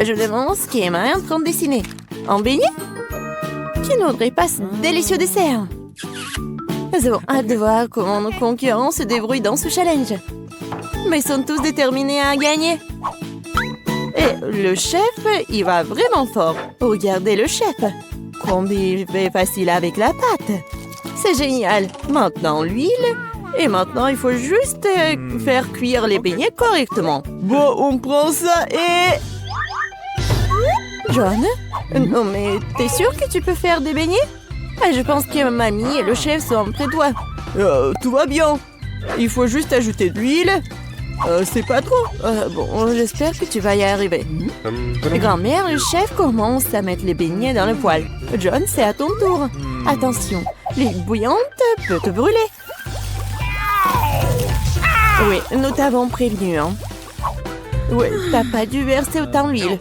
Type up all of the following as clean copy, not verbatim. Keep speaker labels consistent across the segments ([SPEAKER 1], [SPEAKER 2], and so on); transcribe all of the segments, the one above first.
[SPEAKER 1] Je demande ce qu'Emma est en train de dessiner. Un beignet? Qui n'aurait pas ce délicieux dessert? Nous avons hâte de voir comment nos concurrents se débrouillent dans ce challenge. Mais ils sont tous déterminés à gagner. Et le chef, il va vraiment fort. Regardez le chef. Comme il est facile avec la pâte. C'est génial. Maintenant, l'huile. Et maintenant, il faut juste faire cuire les beignets correctement. Bon, on prend ça et... John? Non, mais t'es sûr que tu peux faire des beignets? Je pense que mamie et le chef sont près de toi. Tout va bien. Il faut juste ajouter de l'huile. C'est pas trop. Bon, j'espère que tu vas y arriver. Grand-mère, le chef commence à mettre les beignets dans le poêle. John, c'est à ton tour. Attention, l'huile bouillante peut te brûler. Oui, nous t'avons prévenu, hein. Oui, t'as pas dû verser autant d'huile.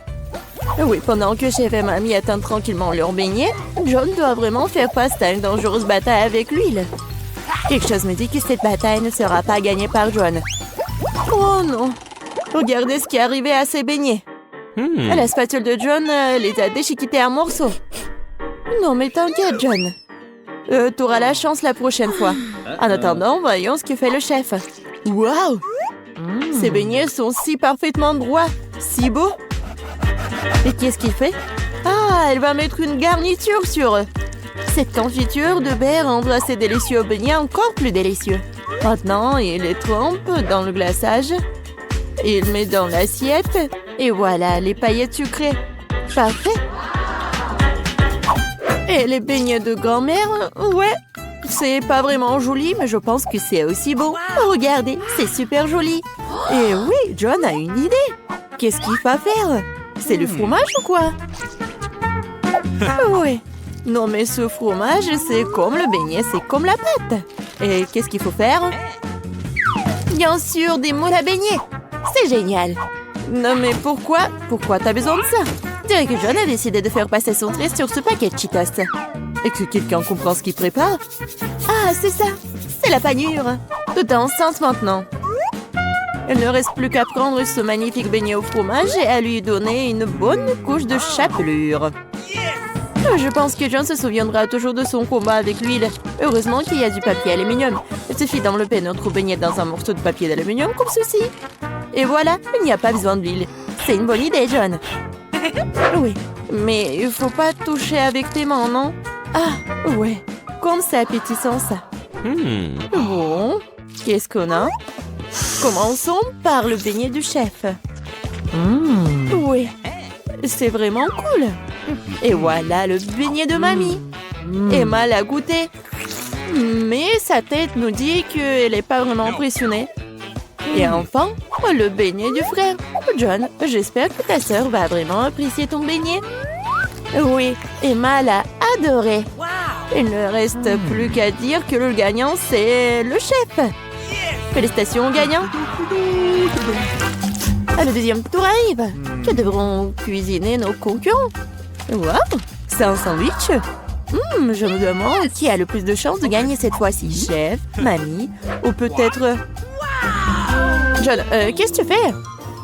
[SPEAKER 1] Oui, pendant que chef et mamie attendent tranquillement leurs beignets, John doit vraiment faire face à une dangereuse bataille avec l'huile. Quelque chose me dit que cette bataille ne sera pas gagnée par John. Oh non! Regardez ce qui est arrivé à ces beignets. La spatule de John les a déchiquetés en morceaux. Non, mais t'inquiète, John. T'auras la chance la prochaine fois. En attendant, voyons ce que fait le chef. Waouh! Ces beignets sont si parfaitement droits, si beaux. Et qu'est-ce qu'il fait? Ah, elle va mettre une garniture sur eux. Cette confiture de baie rendra ces délicieux beignets encore plus délicieux. Maintenant, il les trempe dans le glaçage. Il met dans l'assiette. Et voilà, les paillettes sucrées. Parfait. Et les beignets de grand-mère, ouais. C'est pas vraiment joli, mais je pense que c'est aussi beau. Regardez, c'est super joli. Et oui, John a une idée. Qu'est-ce qu'il va faire? C'est le fromage ou quoi? Oui. Non, mais ce fromage, c'est comme le beignet, c'est comme la pâte. Et qu'est-ce qu'il faut faire? Bien sûr, des moules à beignets. C'est génial. Non, mais pourquoi? Pourquoi t'as besoin de ça? Je dirais que John a décidé de faire passer son trait sur ce paquet de Cheetos. Et que quelqu'un comprend ce qu'il prépare? Ah, c'est ça. C'est la panure. Tout est enceinte maintenant. Il ne reste plus qu'à prendre ce magnifique beignet au fromage et à lui donner une bonne couche de chapelure. Je pense que John se souviendra toujours de son combat avec l'huile. Heureusement qu'il y a du papier aluminium. Il suffit d'envelopper notre beignet dans un morceau de papier d'aluminium comme ceci. Et voilà, il n'y a pas besoin d'huile. C'est une bonne idée, John. Oui, mais il faut pas toucher avec tes mains, non? Ah, ouais, comme c'est appétissant ça. Bon, qu'est-ce qu'on a? Commençons par le beignet du chef. Oui, c'est vraiment cool. Et voilà le beignet de mamie. Emma l'a goûté. Mais sa tête nous dit qu'elle n'est pas vraiment impressionnée. Et enfin, le beignet du frère. John, j'espère que ta sœur va vraiment apprécier ton beignet. Oui, Emma l'a adoré. Il ne reste plus qu'à dire que le gagnant, c'est le chef. Félicitations au gagnant. Le deuxième tour arrive. Que devront cuisiner nos concurrents? Waouh, c'est un sandwich. Je me demande qui a le plus de chances de gagner cette fois-ci. Chef, mamie ou peut-être... John, qu'est-ce que tu fais?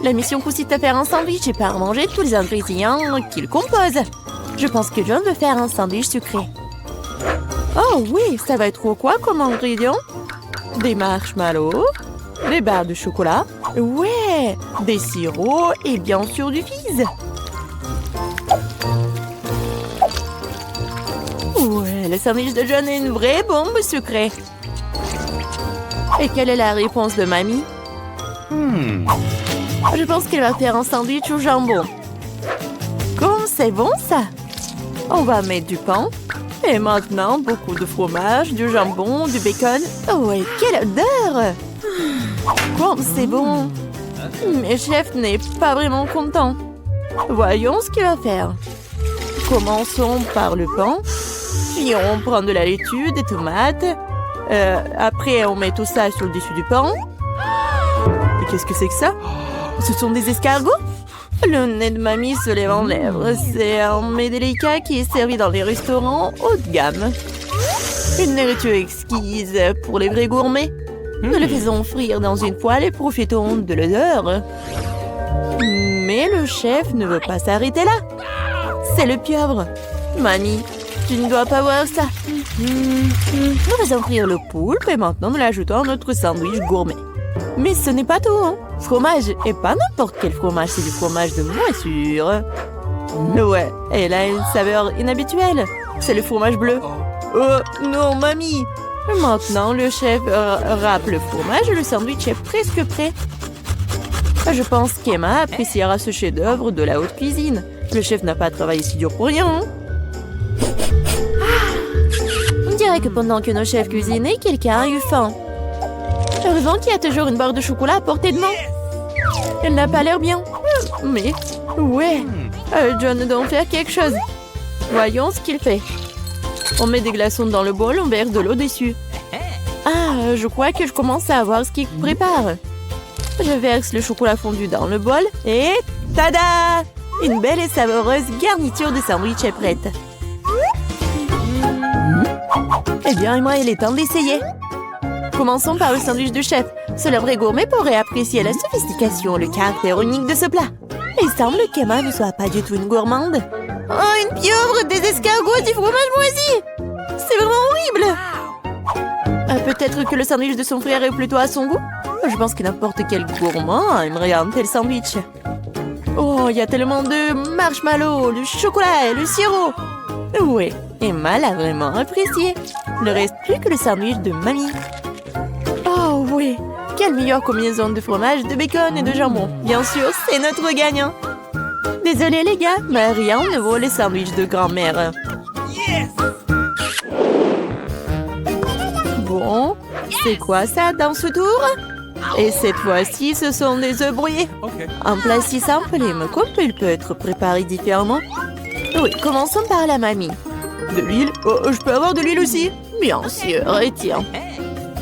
[SPEAKER 1] La mission consiste à faire un sandwich et pas à manger tous les ingrédients qu'il compose. Je pense que John veut faire un sandwich sucré. Oh oui, ça va être quoi comme ingrédients? Des marshmallows, des barres de chocolat, ouais, des sirops et bien sûr du fizz. Ouais, le sandwich de John est une vraie bombe sucrée. Et quelle est la réponse de mamie? Je pense qu'elle va faire un sandwich au jambon. Comme c'est bon ça! On va mettre du pain. Et maintenant, beaucoup de fromage, du jambon, du bacon. Oh, et quelle odeur! Comme c'est bon! Mais chef n'est pas vraiment content. Voyons ce qu'il va faire. Commençons par le pain. Puis on prend de la laitue, des tomates. Après, on met tout ça sur le dessus du pain. Et qu'est-ce que c'est que ça? Ce sont des escargots? Le nez de mamie se lève en lèvres. C'est un mets délicat qui est servi dans les restaurants haut de gamme. Une nourriture exquise pour les vrais gourmets. Nous le faisons frire dans une poêle et profitons de l'odeur. Mais le chef ne veut pas s'arrêter là. C'est le pieuvre. Mamie, tu ne dois pas voir ça. Nous allons frire le poulpe et maintenant nous l'ajoutons à notre sandwich gourmet. Mais ce n'est pas tout, hein. Fromage, et pas n'importe quel fromage, c'est du fromage de moisissure. Ouais, elle a une saveur inhabituelle. C'est le fromage bleu. Oh, non, mamie. Maintenant, le chef râpe le fromage et le sandwich est presque prêt. Je pense qu'Emma appréciera ce chef-d'œuvre de la haute cuisine. Le chef n'a pas travaillé si dur pour rien. Hein? On dirait que pendant que nos chefs cuisinaient, quelqu'un a eu faim. Heureusement qu'il y a toujours une barre de chocolat à portée de main. Elle n'a pas l'air bien. Mais, ouais, John doit en faire quelque chose. Voyons ce qu'il fait. On met des glaçons dans le bol, on verse de l'eau dessus. Ah, je crois que je commence à voir ce qu'il prépare. Je verse le chocolat fondu dans le bol et... Tada! Une belle et savoureuse garniture de sandwich est prête. Eh bien, Emma, il est temps d'essayer. Commençons par le sandwich du chef. Seul un vrai gourmet pourrait apprécier la sophistication, le caractère unique de ce plat. Il semble qu'Emma ne soit pas du tout une gourmande. Oh, une pieuvre, des escargots, du fromage moisi! C'est vraiment horrible! Peut-être que le sandwich de son frère est plutôt à son goût? Je pense que n'importe quel gourmand aimerait un tel sandwich. Oh, il y a tellement de marshmallows, le chocolat et le sirop. Oui, Emma l'a vraiment apprécié. Il ne reste plus que le sandwich de mamie. Oh oui, quelle meilleure combinaison de fromage, de bacon et de jambon. Bien sûr, c'est notre gagnant. Désolé les gars, mais rien ne vaut les sandwichs de grand-mère. Bon, c'est quoi ça dans ce tour? Et cette fois-ci, ce sont des œufs brouillés. Un plat si simple et me coupe, il peut être préparé différemment. Oui, commençons par la mamie. De l'huile? Oh, je peux avoir de l'huile aussi? Bien sûr, et tiens.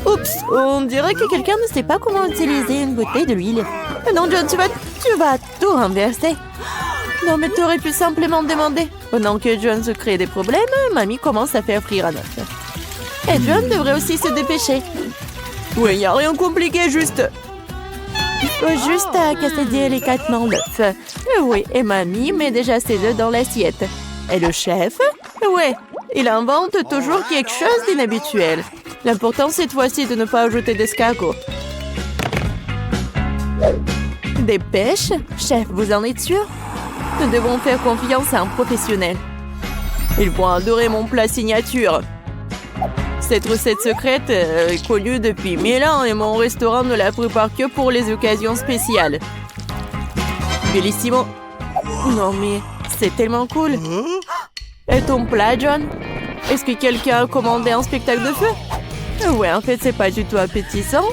[SPEAKER 1] Oups, on dirait que quelqu'un ne sait pas comment utiliser une bouteille de l'huile. Non, John, tu vas tout renverser. Non, mais tu aurais pu simplement demander. Pendant que John se crée des problèmes, mamie commence à faire frire un œuf. Et John devrait aussi se dépêcher. Oui, il n'y a rien de compliqué, juste... Il faut juste casser délicatement l'œuf. Oui, et mamie met déjà ses œufs dans l'assiette. Et le chef? Ouais, il invente toujours quelque chose d'inhabituel. L'important cette fois-ci de ne pas ajouter d'escargot. Des pêches? Chef, vous en êtes sûr? Nous devons faire confiance à un professionnel. Ils vont adorer mon plat signature. Cette recette secrète est connue depuis 1000 ans et mon restaurant ne la prépare que pour les occasions spéciales. Bellissimo. Non mais, c'est tellement cool. Et ton plat, John? Est-ce que quelqu'un a commandé un spectacle de feu? Ouais, en fait, c'est pas du tout appétissant.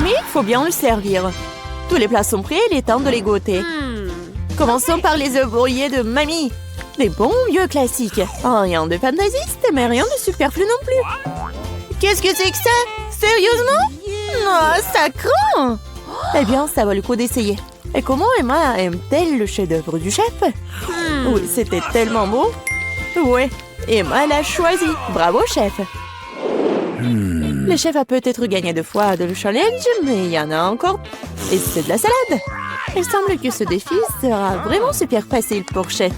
[SPEAKER 1] Mais il faut bien le servir. Tous les plats sont prêts, il est temps de les goûter. Commençons par les œufs brouillés de mamie. Des bons vieux classiques. Oh, rien de fantaisiste, mais rien de superflu non plus. Qu'est-ce que c'est que ça? Sérieusement? Non, ça craint. Eh bien, ça vaut le coup d'essayer. Et comment Emma aime-t-elle le chef-d'œuvre du chef? Oui, c'était tellement beau. Ouais, Emma l'a choisi. Bravo, chef. Le chef a peut-être gagné 2 fois de le challenge, mais il y en a encore. Et c'est de la salade. Il semble que ce défi sera vraiment super facile pour chef.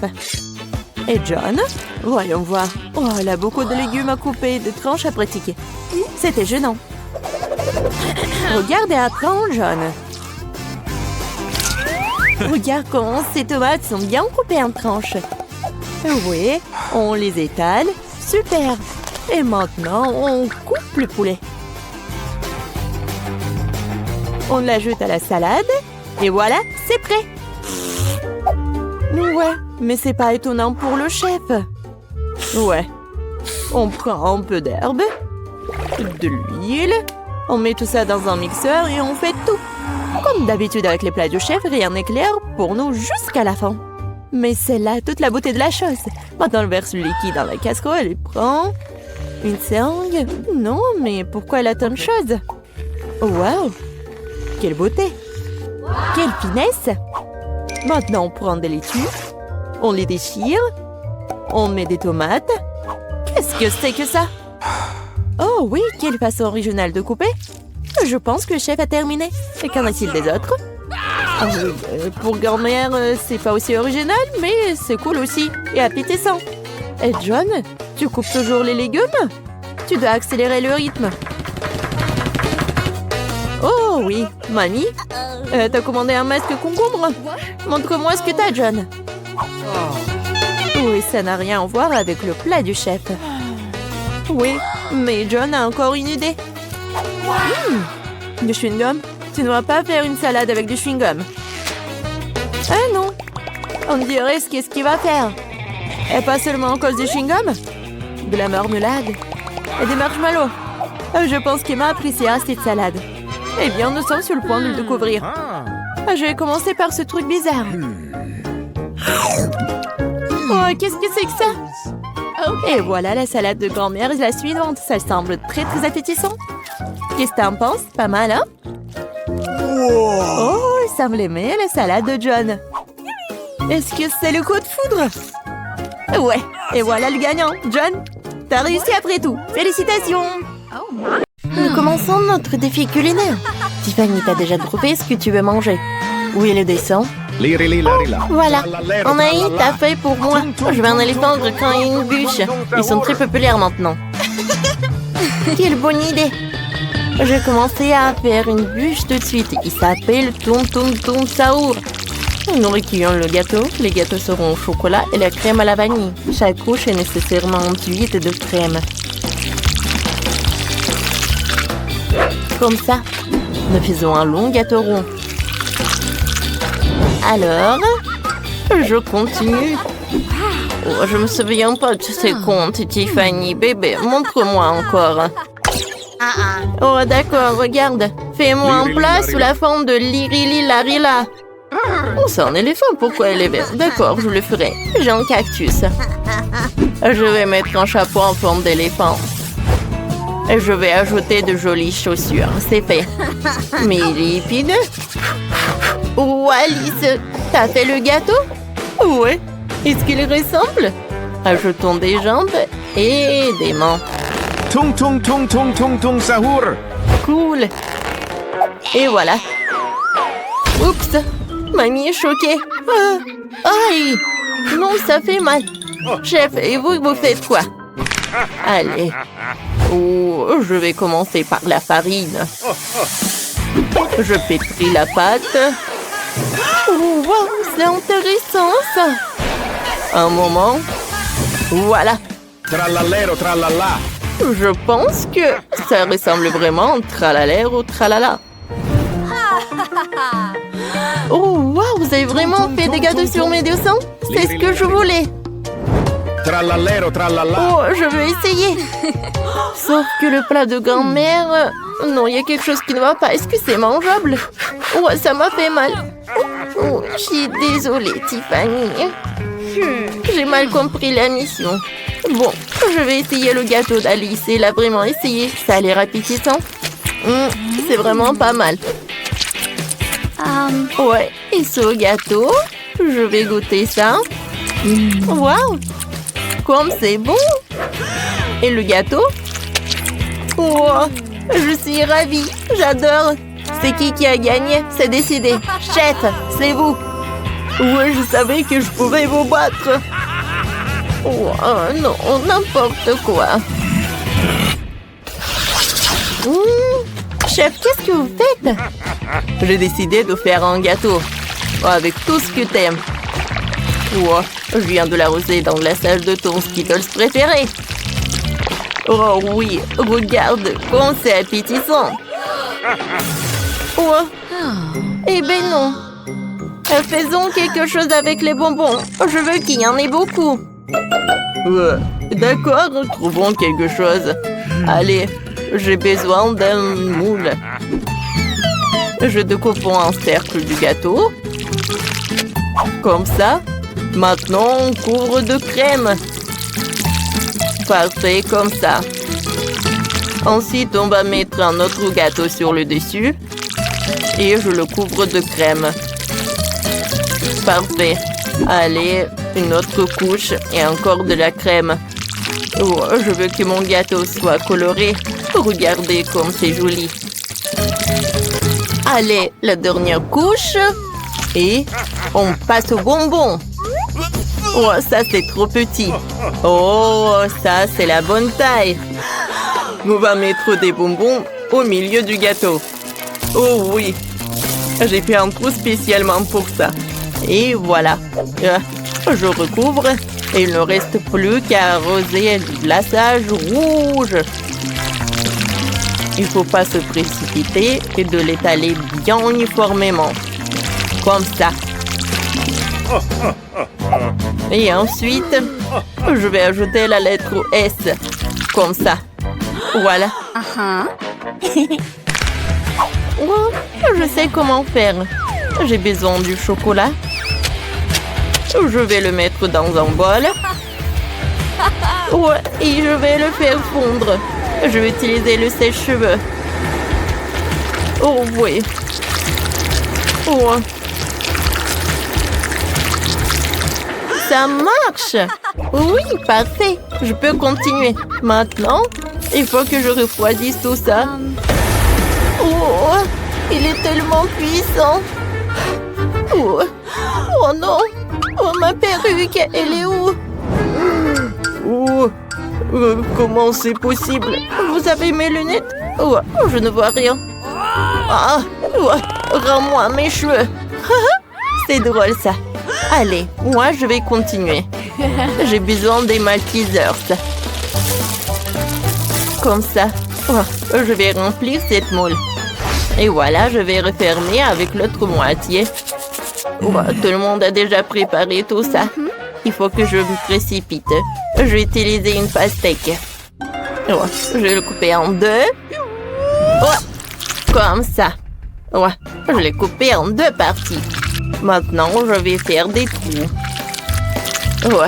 [SPEAKER 1] Et John? Voyons voir. Oh, elle a beaucoup de légumes à couper et de tranches à pratiquer. C'était gênant. Regarde et apprends, John. Regarde comment ces tomates sont bien coupées en tranches. Oui, on les étale. Super. Et maintenant, on coupe le poulet. On l'ajoute à la salade. Et voilà, c'est prêt. Ouais, mais c'est pas étonnant pour le chef. Ouais. On prend un peu d'herbe, de l'huile, on met tout ça dans un mixeur et on fait tout. Comme d'habitude avec les plats du chef, rien n'est clair pour nous jusqu'à la fin. Mais c'est là toute la beauté de la chose. Maintenant, on verse le liquide dans la casserole et prend une seringue. Non, mais pourquoi elle a tant de choses? Waouh! Quelle beauté! Quelle finesse! Maintenant, on prend des laitues, on les déchire, on met des tomates. Qu'est-ce que c'est que ça? Oh oui, quelle façon originale de couper! Je pense que le chef a terminé. Et qu'en est-il des autres? Pour grand-mère, c'est pas aussi original, mais c'est cool aussi. Et appétissant. Et John, tu coupes toujours les légumes? Tu dois accélérer le rythme. Oh oui, mamie, t'as commandé un masque concombre? Montre-moi ce que t'as, John. Oui, ça n'a rien à voir avec le plat du chef. Oui, mais John a encore une idée. Du chewing-gum? Tu ne vas pas faire une salade avec du chewing-gum. Ah non, on dirait ce qu'est-ce qu'il va faire. Et pas seulement à cause du chewing-gum. De la marmelade et des marshmallows. Je pense qu'Emma appréciera cette salade. Eh bien, nous sommes sur le point de le découvrir. Je vais commencer par ce truc bizarre. Oh, qu'est-ce que c'est que ça? Et voilà la salade de grand-mère, la suivante. Ça semble très appétissant. Qu'est-ce que t'en penses? Pas mal, hein? Oh, il semble aimer la salade de John. Est-ce que c'est le coup de foudre? Ouais, et voilà le gagnant. John, t'as réussi après tout. Félicitations! Nous commençons notre défi culinaire. Tiffany, t'as déjà trouvé ce que tu veux manger? Où est le dessin? Voilà, on a eu ta feuille pour moi. Je vais en aller prendre quand il y a une bûche. Ils sont très populaires maintenant. Quelle bonne idée! Je vais commencer à faire une bûche tout de suite. Il s'appelle Tum Tum Tum Sahur. Nous recueillons le gâteau. Les gâteaux seront au chocolat et la crème à la vanille. Chaque couche est nécessairement enduite de crème. Comme ça, nous faisons un long gâteau rond. Alors, je continue. Oh, je me souviens pas de ces comptes, Tiffany. Bébé, montre-moi encore. Oh, d'accord, regarde. Fais-moi un plat sous la forme de l'irili larila. Oh, c'est un éléphant, pourquoi elle est verte? D'accord, je le ferai. J'ai un cactus. Je vais mettre un chapeau en forme d'éléphant. Je vais ajouter de jolies chaussures. C'est fait. Mais il est épineux. Oh, Alice, t'as fait le gâteau? Ouais. Est-ce qu'il ressemble? Ajoutons des jambes et des mains.
[SPEAKER 2] Tung tung tung tung tung tung sahur.
[SPEAKER 1] Cool. Et voilà. Oups. Mamie est choquée. Aïe. Non, ça fait mal. Chef, et vous faites quoi? Allez. Oh, je vais commencer par la farine. Je pétris la pâte. Oh, wow, c'est intéressant ça. Un moment. Voilà.
[SPEAKER 2] Trallallero trallalla.
[SPEAKER 1] Je pense que ça ressemble vraiment au tralalaire ou tralala. Oh, wow, vous avez vraiment fait des gâteaux sur mes dessins? C'est ce que je voulais.
[SPEAKER 2] Trallallero trallalla.
[SPEAKER 1] Oh, je vais essayer. Sauf que le plat de grand-mère... Non, il y a quelque chose qui ne va pas. Est-ce que c'est mangeable? Oh, ça m'a fait mal. Oh, je suis désolée, Tiffany. J'ai mal compris la mission. Bon, je vais essayer le gâteau d'Alice. Elle a vraiment essayé. Ça a l'air appétissant. C'est vraiment pas mal. Ouais, et ce gâteau, je vais goûter ça. Waouh! Comme c'est bon! Et le gâteau? Wow, je suis ravie, j'adore. C'est qui a gagné? C'est décidé. Chef, c'est vous. Ouais, je savais que je pouvais vous battre. Oh non, n'importe quoi. Chef, qu'est-ce que vous faites? J'ai décidé de faire un gâteau. Avec tout ce que t'aimes. Oh, je viens de l'arroser dans la salle de ton Skittles préféré. Oh oui, regarde, comme c'est appétissant. Oh, eh ben non. Faisons quelque chose avec les bonbons. Je veux qu'il y en ait beaucoup. D'accord, trouvons quelque chose. Allez, j'ai besoin d'un moule. Je découpe un cercle du gâteau. Comme ça. Maintenant, on couvre de crème. Parfait, comme ça. Ensuite, on va mettre un autre gâteau sur le dessus. Et je le couvre de crème. Parfait. Allez, une autre couche et encore de la crème. Oh, je veux que mon gâteau soit coloré. Regardez comme c'est joli. Allez, la dernière couche. Et on passe au bonbon. Oh, ça, c'est trop petit. Oh, ça, c'est la bonne taille. On va mettre des bonbons au milieu du gâteau. Oh oui, j'ai fait un trou spécialement pour ça. Et voilà. Je recouvre et il ne reste plus qu'à arroser du glaçage rouge. Il ne faut pas se précipiter et de l'étaler bien uniformément. Comme ça. Et ensuite, je vais ajouter la lettre S. Comme ça. Voilà. Oh, je sais comment faire. J'ai besoin du chocolat. Je vais le mettre dans un bol. Ouais, et je vais le faire fondre. Je vais utiliser le sèche-cheveux. Oh oui. Oh. Ça marche. Oui, parfait. Je peux continuer. Maintenant, il faut que je refroidisse tout ça. Oh, il est tellement puissant. Oh, oh non. Oh, ma perruque, elle est où? Oh, comment c'est possible? Vous avez mes lunettes? Oh, je ne vois rien. Ah, oh, rends-moi mes cheveux. C'est drôle ça. Allez, moi je vais continuer. J'ai besoin des maltesers. Comme ça. Oh, je vais remplir cette moule. Et voilà, je vais refermer avec l'autre moitié. Oh, tout le monde a déjà préparé tout ça. Il faut que je me précipite. Je vais utiliser une pastèque. Oh, je vais le couper en deux. Oh, comme ça. Oh, je l'ai coupé en deux parties. Maintenant, je vais faire des trous. Oh,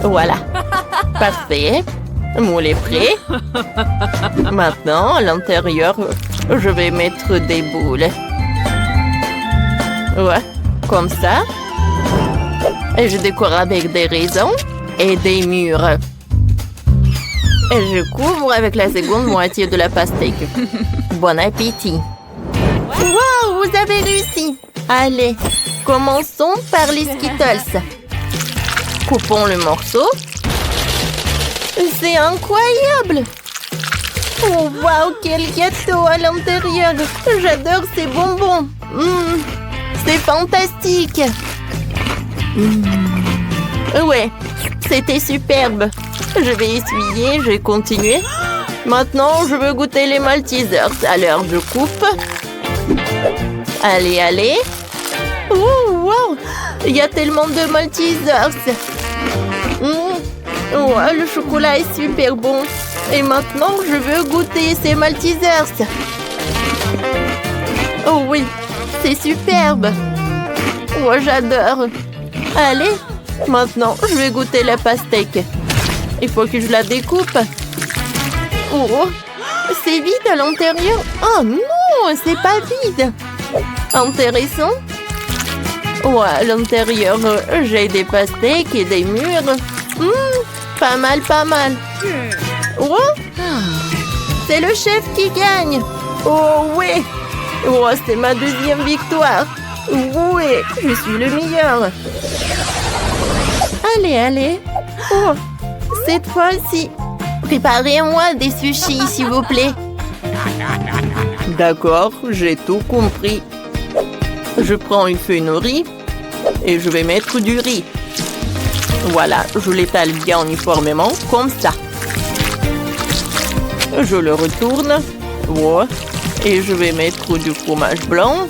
[SPEAKER 1] voilà. Parfait. Le moule est prêt. Maintenant, à l'intérieur, je vais mettre des boules. Ouais, comme ça. Et je décore avec des raisins et des mûres. Et je couvre avec la seconde moitié de la pastèque. Bon appétit. Wow, vous avez réussi. Allez, commençons par les Skittles. Coupons le morceau. C'est incroyable. Oh, wow, quel gâteau à l'intérieur. J'adore ces bonbons. C'est fantastique. Ouais, c'était superbe. Je vais essuyer, je vais continuer. Maintenant, je veux goûter les Maltesers. Alors, je coupe. Allez, allez. Oh, wow. Il y a tellement de Maltesers. Oh, le chocolat est super bon. Et maintenant, je veux goûter ces Maltesers. Oh oui, c'est superbe. Oh, j'adore. Allez, maintenant, je vais goûter la pastèque. Il faut que je la découpe. Oh, c'est vide à l'intérieur. Oh non, c'est pas vide. Intéressant. Ouais, à l'intérieur, j'ai des pastèques et des mûres. Pas mal, pas mal. Oh, c'est le chef qui gagne. Oh oui. Oh, c'est ma deuxième victoire. Oui, je suis le meilleur. Allez, allez. Oh, cette fois-ci, préparez-moi des sushis, s'il vous plaît. D'accord, j'ai tout compris. Je prends une feuille de riz et je vais mettre du riz. Voilà, je l'étale bien uniformément, comme ça. Je le retourne. Ouais. Et je vais mettre du fromage blanc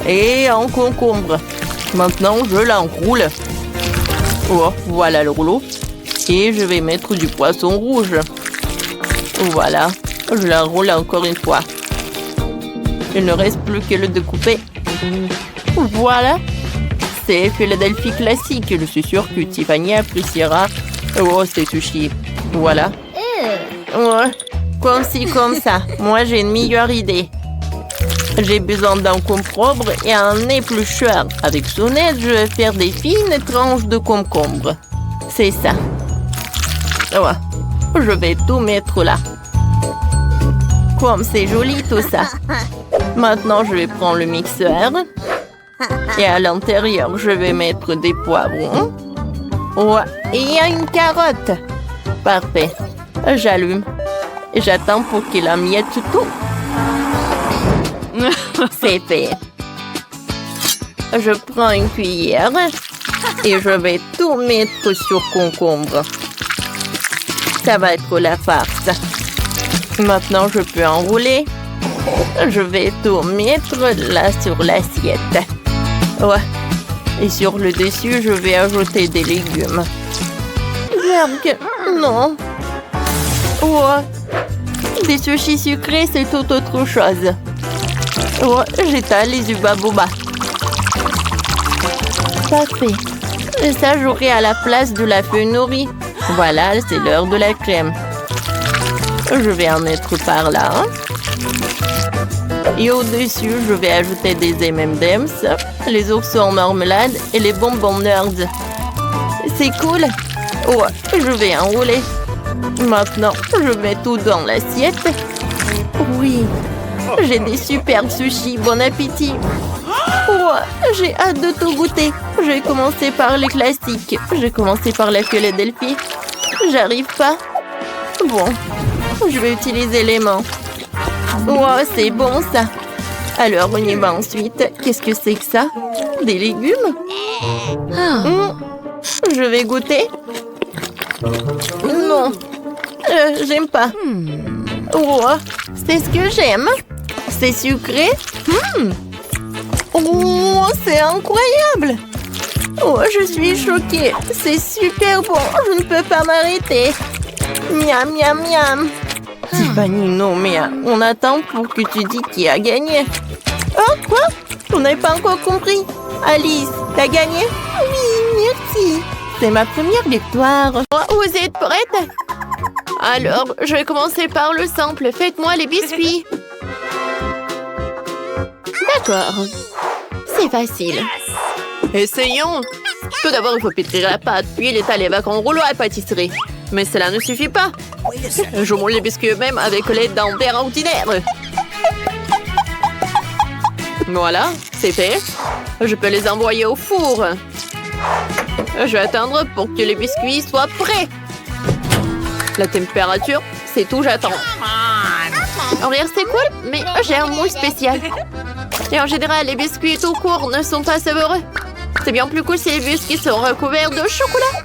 [SPEAKER 1] et un concombre. Maintenant, je l'enroule. Oh, voilà le rouleau. Et je vais mettre du poisson rouge. Voilà, je l'enroule encore une fois. Il ne reste plus que le découper. Voilà. C'est Philadelphie classique. Je suis sûre que Tiffany appréciera. Oh, c'est sushi. Voilà. Ouais. Comme ci, comme ça. Moi, j'ai une meilleure idée. J'ai besoin d'un concombre et un éplucheur. Avec son aide, je vais faire des fines tranches de concombre. C'est ça. Ouais. Je vais tout mettre là. Comme c'est joli tout ça. Maintenant, je vais prendre le mixeur. Et à l'intérieur, je vais mettre des poivrons. Ouais, et il y a une carotte. Parfait. J'allume. Et j'attends pour qu'il emmiette tout. C'est fait. Je prends une cuillère et je vais tout mettre sur concombre. Ça va être la farce. Maintenant, je peux enrouler. Je vais tout mettre là sur l'assiette. Ouais. Et sur le dessus, je vais ajouter des légumes. Merde, non. Ouais. Des sushis sucrés, c'est tout autre chose. Ouais, j'étale les uba-boba. Parfait. Et ça, j'aurai à la place de la fenouil. Voilà, c'est l'heure de la crème. Je vais en mettre par là. Et au-dessus, je vais ajouter des M&M's, les oursons en marmelade et les bonbons nerds. C'est cool. Ouais, je vais enrouler. Maintenant, je mets tout dans l'assiette. Oui, j'ai des super sushis. Bon appétit. Ouais, j'ai hâte de tout goûter. Je vais commencer par les classiques. J'ai commencé par la Philadelphie. J'arrive pas. Bon, je vais utiliser les mains. Wow, c'est bon ça. Alors, on y va ensuite. Qu'est-ce que c'est que ça? Des légumes? Je vais goûter. Non, j'aime pas. Wow, c'est ce que j'aime. C'est sucré. Oh, c'est incroyable. Oh, je suis choquée. C'est super bon. Je ne peux pas m'arrêter. Miam, miam, miam. Tiffany, non, mais on attend pour que tu dis qui a gagné. Oh, quoi? On n'a pas encore compris. Alice, t'as gagné? Oui, merci. C'est ma première victoire. Oh, vous êtes prête? Alors, je vais commencer par le simple. Faites-moi les biscuits. D'accord. C'est facile. Essayons. Tout d'abord, il faut pétrir la pâte, puis l'étaler avec un rouleau à pâtisserie. Mais cela ne suffit pas. Je moule les biscuits eux-mêmes avec l'aide d'un verre ordinaire. Voilà, c'est fait. Je peux les envoyer au four. Je vais attendre pour que les biscuits soient prêts. La température, c'est tout, j'attends. Regarde, c'est cool, mais j'ai un moule spécial. Et en général, les biscuits tout court ne sont pas savoureux. C'est bien plus cool si les biscuits sont recouverts de chocolat.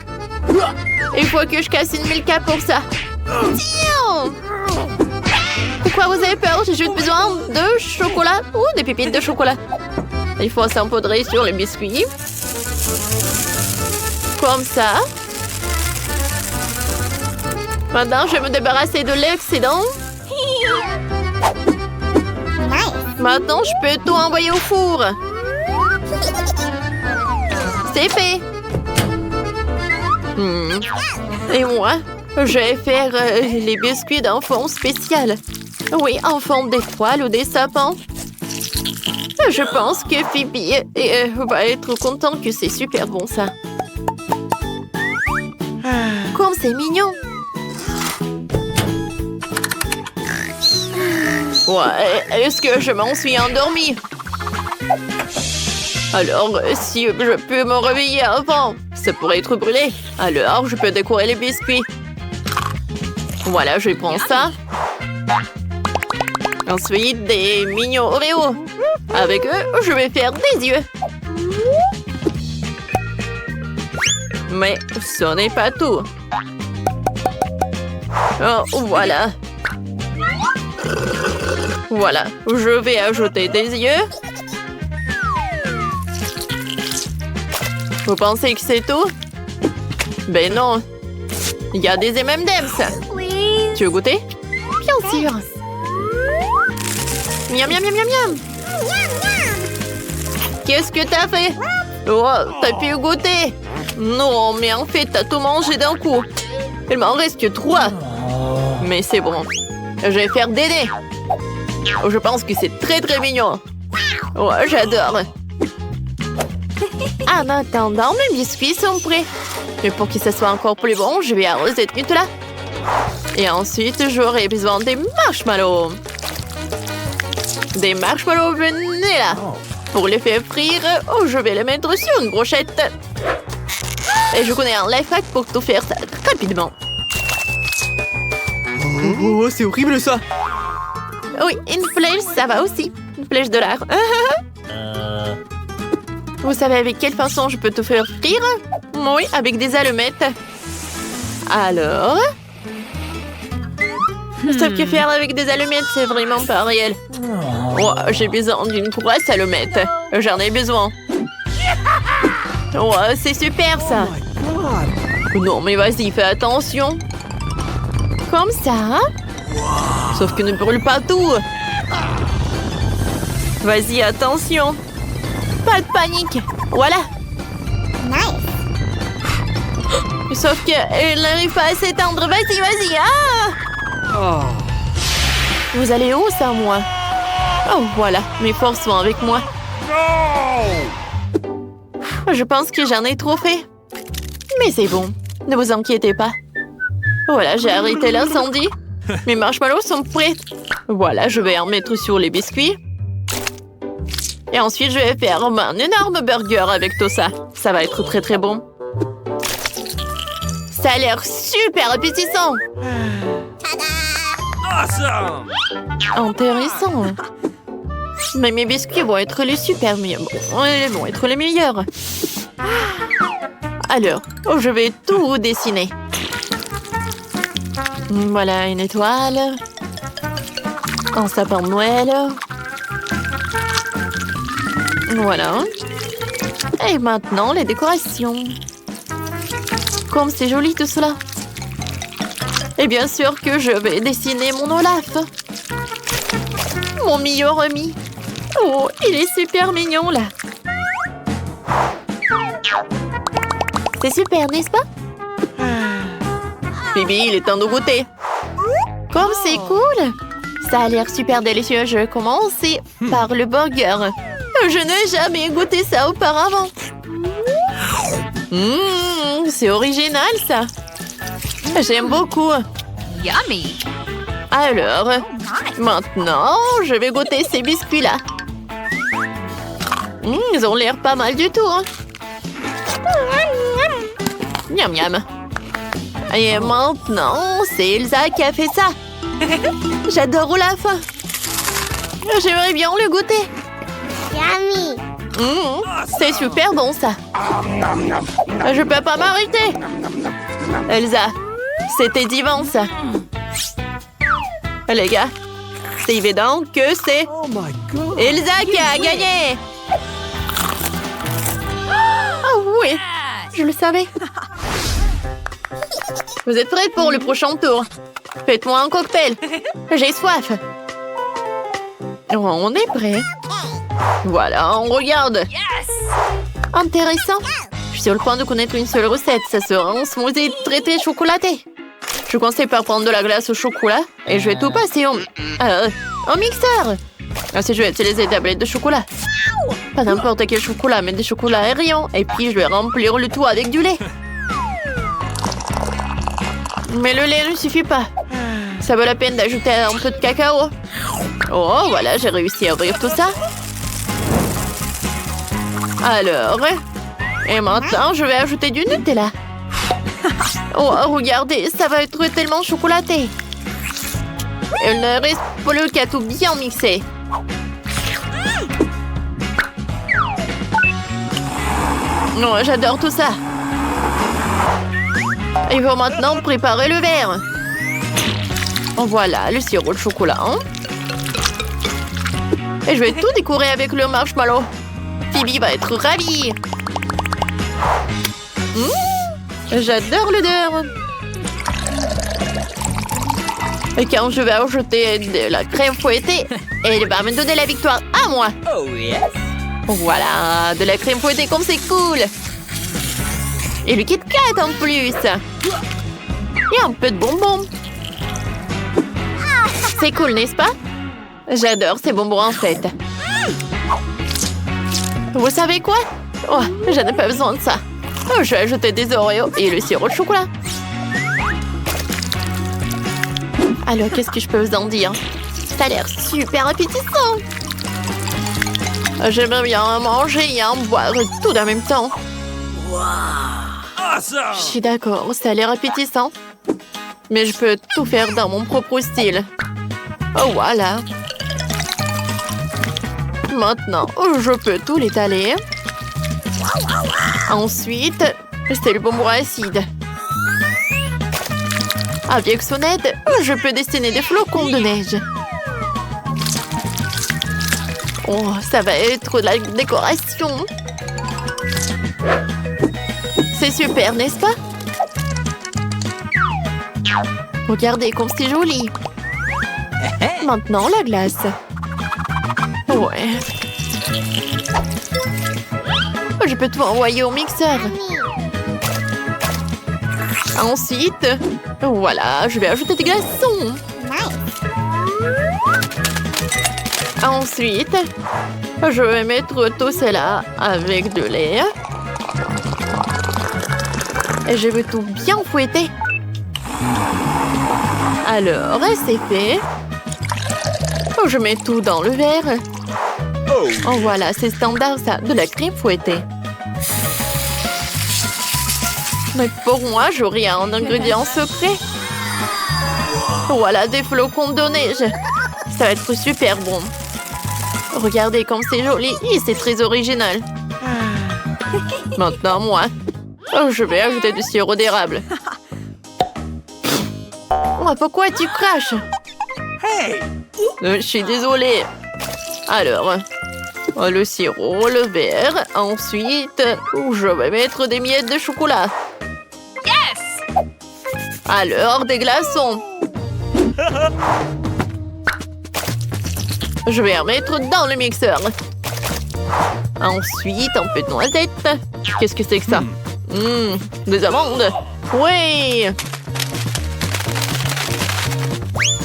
[SPEAKER 1] Il faut que je casse une Milka pour ça. Tiens! Pourquoi vous avez peur? J'ai juste besoin de chocolat ou des pépites de chocolat. Il faut saupoudrer sur les biscuits. Comme ça. Maintenant, je vais me débarrasser de l'excédent. Maintenant, je peux tout envoyer au four. C'est fait. Et moi, je vais faire les biscuits d'un fond spécial. Oui, en forme d'étoiles ou des sapins. Je pense que Phoebe va être content que c'est super bon ça. Comme c'est mignon. Ouais, est-ce que je m'en suis endormie? Alors, si je peux me réveiller avant, ça pourrait être brûlé. Alors, je peux décorer les biscuits. Voilà, je prends ça. Ensuite, des mignons Oreo. Avec eux, je vais faire des yeux. Mais ce n'est pas tout. Oh, voilà. Voilà, je vais ajouter des yeux. Vous pensez que c'est tout? Ben non. Il y a des M&M's. Tu veux goûter? Bien sûr. Miam, miam, miam, miam, miam. Qu'est-ce que t'as fait? Oh, t'as pu goûter? Non, mais en fait, t'as tout mangé d'un coup. Il m'en reste que 3. Mais c'est bon. Je vais faire Dédé. Je pense que c'est très très mignon. Ouais, j'adore. En attendant, mes biscuits sont prêts. Mais pour que ce soit encore plus bon, je vais arroser de Nutella. Et ensuite, j'aurai besoin des marshmallows. Des marshmallows, venez là. Pour les faire frire, je vais les mettre sur une brochette. Et je connais un life hack pour tout faire ça rapidement.
[SPEAKER 3] Oh, c'est horrible ça.
[SPEAKER 1] Oui, une flèche, ça va aussi. Une flèche de l'art. Vous savez avec quelle façon je peux tout faire frire? Oui, avec des allumettes. Alors? Sauf que faire avec des allumettes, c'est vraiment pas réel. Oh, j'ai besoin d'une grosse allumette. J'en ai besoin. Oh, c'est super ça. Non, mais vas-y, fais attention. Comme ça. Sauf que ne brûle pas tout. Vas-y, attention. Pas de panique. Voilà. Sauf que elle n'arrive pas à s'éteindre. Vas-y, vas-y. Ah! Vous allez où, ça, moi? Oh, voilà. Mes forces sont avec moi. Je pense que j'en ai trop fait. Mais c'est bon. Ne vous inquiétez pas. Voilà, j'ai arrêté l'incendie. Mes marshmallows sont prêts. Voilà, je vais en mettre sur les biscuits. Et ensuite, je vais faire un énorme burger avec tout ça. Ça va être très très bon. Ça a l'air super appétissant.
[SPEAKER 3] Awesome.
[SPEAKER 1] Intéressant. Mais mes biscuits vont être les super meilleurs. Bon, ils vont être les meilleurs. Alors, je vais tout dessiner. Voilà une étoile. Un sapin de Noël. Voilà. Et maintenant, les décorations. Comme c'est joli tout cela. Et bien sûr que je vais dessiner mon Olaf. Mon meilleur ami. Oh, il est super mignon là. C'est super, n'est-ce pas? Bibi, il est temps de goûter. Comme c'est cool. Ça a l'air super délicieux. Je vais commencer par le burger. Je n'ai jamais goûté ça auparavant. C'est original ça. J'aime beaucoup.
[SPEAKER 4] Yummy.
[SPEAKER 1] Alors, maintenant, je vais goûter ces biscuits-là. Ils ont l'air pas mal du tout. Hein. Miam miam. Et maintenant, c'est Elsa qui a fait ça. J'adore Olaf. J'aimerais bien le goûter.
[SPEAKER 4] Yummy.
[SPEAKER 1] C'est super bon ça. Je peux pas m'arrêter. Elsa, c'était divin ça. Les gars, c'est évident que c'est Elsa qui a gagné. Oh oui, je le savais. Vous êtes prêts pour le prochain tour? Faites-moi un cocktail. J'ai soif. On est prêts. Voilà, on regarde. Intéressant. Je suis sur le point de connaître une seule recette. Ça sera un smoothie très très chocolaté. Je conseille par prendre de la glace au chocolat et je vais tout passer au mixeur. Ensuite, je vais utiliser des tablettes de chocolat. Pas n'importe quel chocolat, mais des chocolats aériens. Et puis, je vais remplir le tout avec du lait. Mais le lait ne suffit pas. Ça vaut la peine d'ajouter un peu de cacao. Oh, voilà, j'ai réussi à ouvrir tout ça. Alors, et maintenant, je vais ajouter du Nutella. Oh, regardez, ça va être tellement chocolaté. Il ne reste plus qu'à tout bien mixer. Oh, j'adore tout ça. Il faut maintenant préparer le verre. Voilà, le sirop de chocolat. Et je vais tout décorer avec le marshmallow. Phoebe va être ravie. J'adore l'odeur. Et quand je vais ajouter de la crème fouettée, elle va me donner la victoire à moi.
[SPEAKER 3] Oh yes.
[SPEAKER 1] Voilà, de la crème fouettée comme c'est cool. Et le Kit Kat en plus. Et un peu de bonbons. C'est cool, n'est-ce pas? J'adore ces bonbons en fait. Vous savez quoi? Oh, je n'ai pas besoin de ça. Oh, je vais ajouter des Oreos et le sirop de chocolat. Alors, qu'est-ce que je peux vous en dire? Ça a l'air super appétissant. J'aimerais bien manger et en boire tout en même temps. Je
[SPEAKER 3] Awesome.
[SPEAKER 1] suis d'accord, ça a l'air appétissant. Mais je peux tout faire dans mon propre style. Oh, voilà. Maintenant, je peux tout l'étaler. Ensuite, c'est le bonbon acide. Avec son aide, je peux dessiner des flocons de neige. Oh, ça va être de la décoration. C'est super, n'est-ce pas? Regardez comme c'est joli. Maintenant, la glace. Ouais. Je peux tout envoyer au mixeur. Ensuite, voilà, je vais ajouter des glaçons. Ensuite, je vais mettre tout cela avec de lait. Et je vais tout bien fouetter. Alors, c'est fait. Je mets tout dans le verre. Oh, voilà, c'est standard ça, de la crème fouettée. Mais pour moi, j'aurais un ingrédient secret. Voilà, des flocons de neige. Ça va être super bon. Regardez comme c'est joli et c'est très original. Maintenant, moi, je vais ajouter du sirop d'érable. Oh, pourquoi tu craches? Je suis désolée. Alors, le sirop, le verre. Ensuite, je vais mettre des miettes de chocolat.
[SPEAKER 4] Yes!
[SPEAKER 1] Alors, des glaçons. Je vais en mettre dans le mixeur. Ensuite, un peu de noisettes. Qu'est-ce que c'est que ça? Des amandes. Oui.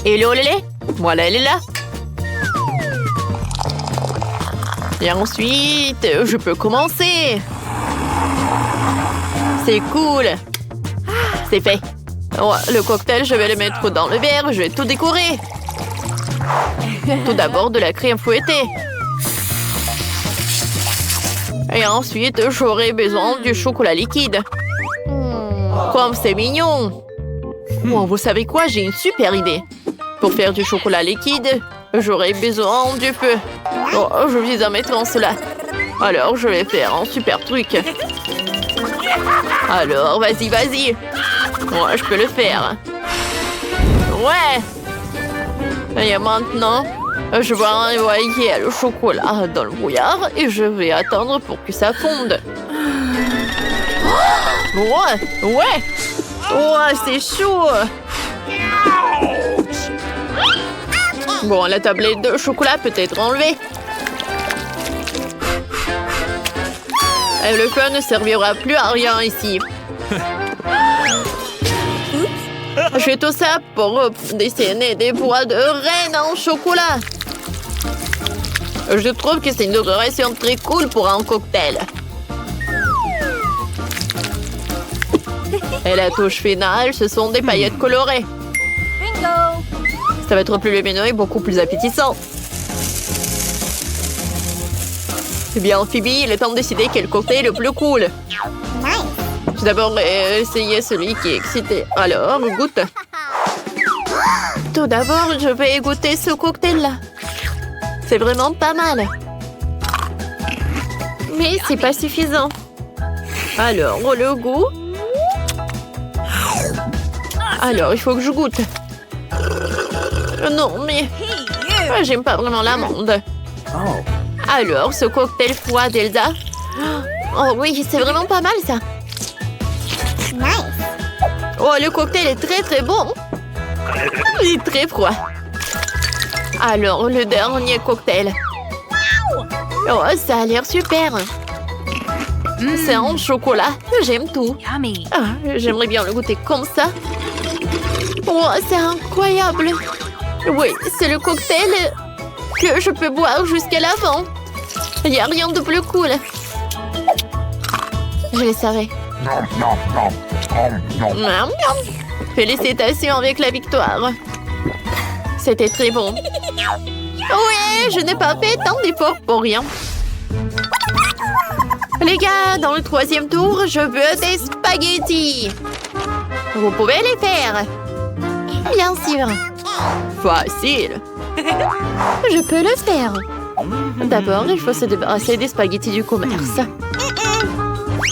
[SPEAKER 1] Hello, le lait. Voilà, elle est là. Et ensuite, je peux commencer. C'est cool. C'est fait. Oh, le cocktail, je vais le mettre dans le verre. Je vais tout décorer. Tout d'abord, de la crème fouettée. Et ensuite, j'aurai besoin du chocolat liquide. Comme c'est mignon. Oh, vous savez quoi? J'ai une super idée. Pour faire du chocolat liquide, j'aurai besoin du feu. Oh, je vais en mettre en cela. Alors, je vais faire un super truc. Alors, vas-y, vas-y. Ouais, je peux le faire. Ouais. Et maintenant, je vais envoyer le chocolat dans le brouillard et je vais attendre pour que ça fonde. Ouais, ouais. Ouais, c'est chaud. Bon, la tablette de chocolat peut être enlevée. Et le feu ne servira plus à rien ici. Je fais tout ça pour dessiner des bois de reine en chocolat. Je trouve que c'est une décoration très cool pour un cocktail. Et la touche finale, ce sont des paillettes colorées.
[SPEAKER 4] Bingo!
[SPEAKER 1] Ça va être plus lumineux et beaucoup plus appétissant. Eh bien, Phoebe, il est temps de décider quel cocktail est le plus cool. J'ai d'abord essayé celui qui est excité. Alors, goûte. Tout d'abord, je vais goûter ce cocktail-là. C'est vraiment pas mal. Mais c'est pas suffisant. Alors, le goût. Alors, il faut que je goûte. Non, mais j'aime pas vraiment l'amande. Alors, ce cocktail froid d'Elsa. Oh oui, c'est vraiment pas mal, ça. Oh, le cocktail est très très bon. Il est très froid. Alors, le dernier cocktail. Oh, ça a l'air super. C'est en chocolat. J'aime tout.
[SPEAKER 4] Yummy!
[SPEAKER 1] Ah, j'aimerais bien le goûter comme ça. Oh, c'est incroyable. Oui, c'est le cocktail que je peux boire jusqu'à la fin. Il n'y a rien de plus cool. Je le savais. Miam, miam. Félicitations avec la victoire. C'était très bon. Oui, je n'ai pas fait tant d'efforts pour rien. Les gars, dans le 3e tour, je veux des spaghettis. Vous pouvez les faire? Bien sûr. Facile. Je peux le faire. D'abord, il faut se débarrasser des spaghettis du commerce.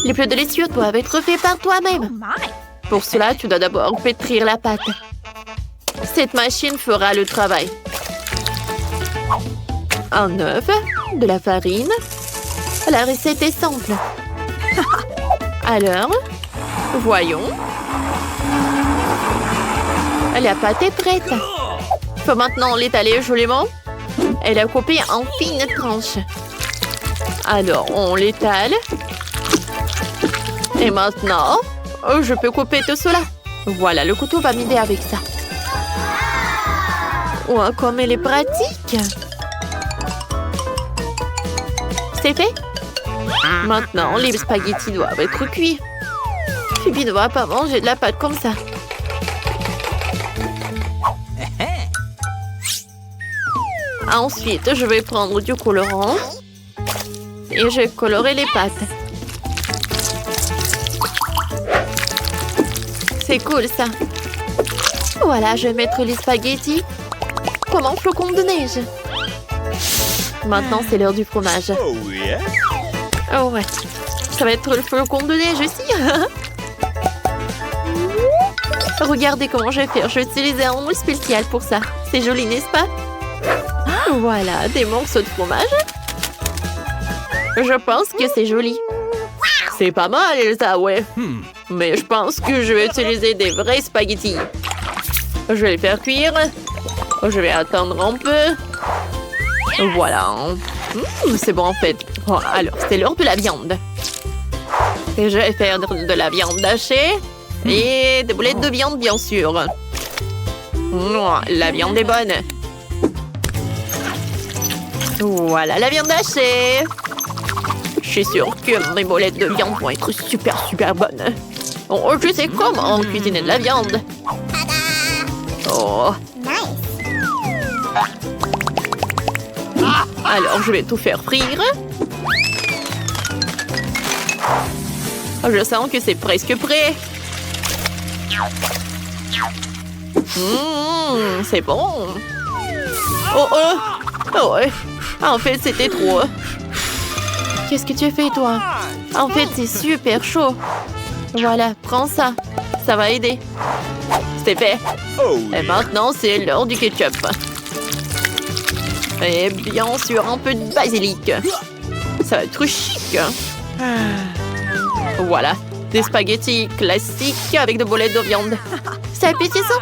[SPEAKER 1] Les plus délicieux doivent être faits par toi-même. Pour cela, tu dois d'abord pétrir la pâte. Cette machine fera le travail. Un œuf, de la farine. La recette est simple. Alors, voyons. La pâte est prête. Il faut maintenant l'étaler joliment et la couper en fines tranches. Alors, on l'étale. Et maintenant, je peux couper tout cela. Voilà, le couteau va m'aider avec ça. Oh, comme elle est pratique. C'est fait. Maintenant, les spaghettis doivent être cuits. Phoebe ne va pas manger de la pâte comme ça. Ensuite, je vais prendre du colorant et je vais colorer les pâtes. C'est cool ça. Voilà, je vais mettre les spaghettis comme un flocon de neige. Maintenant, c'est l'heure du fromage. Oh ouais, ça va être le flocon de neige aussi. Regardez comment je vais faire. Je vais utiliser un moule spécial pour ça. C'est joli, n'est-ce pas? Voilà, des morceaux de fromage. Je pense que c'est joli. C'est pas mal, Elsa, ouais. Mais je pense que je vais utiliser des vrais spaghettis. Je vais les faire cuire. Je vais attendre un peu. Voilà. C'est bon en fait. Bon, alors, c'est l'heure de la viande. Et je vais faire de la viande hachée. Et des boulettes de viande, bien sûr. La viande est bonne. Voilà la viande hachée. Je suis sûre que mes boulettes de viande vont être super bonnes. Oh, je sais comment cuisiner de la viande. Oh. Alors, je vais tout faire frire. Je sens que c'est presque prêt. C'est bon. Oh ouais. En fait, c'était trop. Qu'est-ce que tu fais, toi? En fait, c'est super chaud. Voilà, prends ça. Ça va aider. C'est fait. Et maintenant, c'est l'heure du ketchup. Et bien sûr, un peu de basilic. Ça va être chic. Voilà, des spaghettis classiques avec des boulettes de viande. C'est appétissant.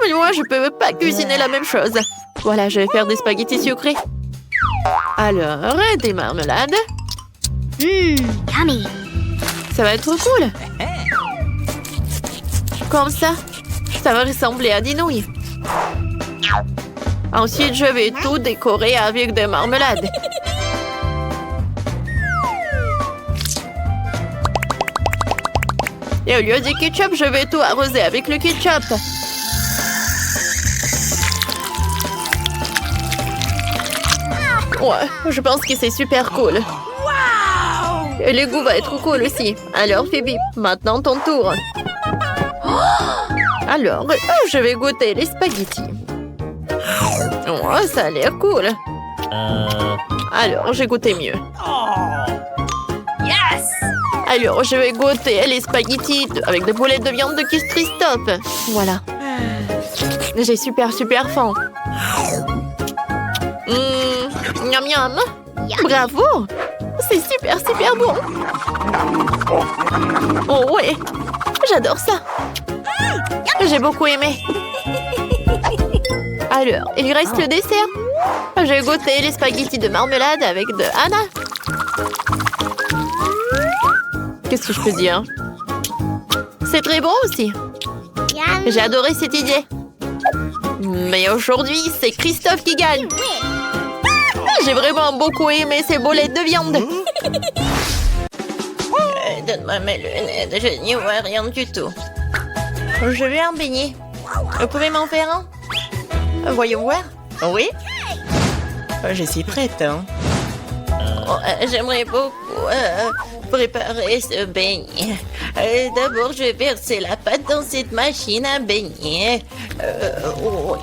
[SPEAKER 1] Mais moi, je peux pas cuisiner la même chose. Voilà, je vais faire des spaghettis sucrés. Alors, des marmelades.
[SPEAKER 4] Yummy.
[SPEAKER 1] Ça va être cool. Comme ça, ça va ressembler à des nouilles. Ensuite, je vais tout décorer avec des marmelades. Et au lieu du ketchup, je vais tout arroser avec le ketchup. Ouais, je pense que c'est super cool. Et le goût va être cool aussi. Alors, Phoebe, maintenant ton tour. Alors, je vais goûter les spaghettis. Oh, ça a l'air cool. Alors, j'ai goûté mieux.
[SPEAKER 4] Yes!
[SPEAKER 1] Alors, je vais goûter les spaghettis avec des boulettes de viande de Christophe. Voilà. J'ai super faim. Miam miam. Bravo. C'est super bon. Oh ouais. J'adore ça. J'ai beaucoup aimé. Alors, il lui reste le dessert. J'ai goûté les spaghettis de marmelade avec de Anna. Qu'est-ce que je peux dire? C'est très bon aussi. J'ai adoré cette idée. Mais aujourd'hui, c'est Christophe qui gagne. J'ai vraiment beaucoup aimé ces boulettes de viande. Donne-moi mes lunettes, je n'y vois rien du tout. Je veux un beignet. Vous pouvez m'en faire un? Voyons voir.
[SPEAKER 3] Oui? Je suis prête, hein.
[SPEAKER 1] Oh, j'aimerais beaucoup. préparer ce beignet. D'abord, je vais verser la pâte dans cette machine à beignet. Oui,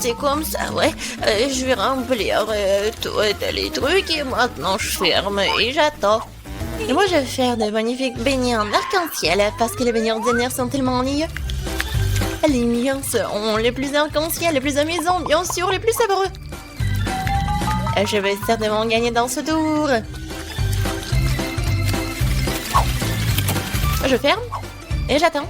[SPEAKER 1] c'est comme ça, ouais. Je vais remplir tous les trucs et maintenant je ferme et j'attends. Et moi, je vais faire de magnifiques beignets en arc-en-ciel parce que les beignets ordinaires sont tellement ennuyeux. Les miens seront les plus arc-en-ciel, les plus amusants, bien sûr, les plus savoureux. Je vais certainement gagner dans ce tour. Je ferme et j'attends.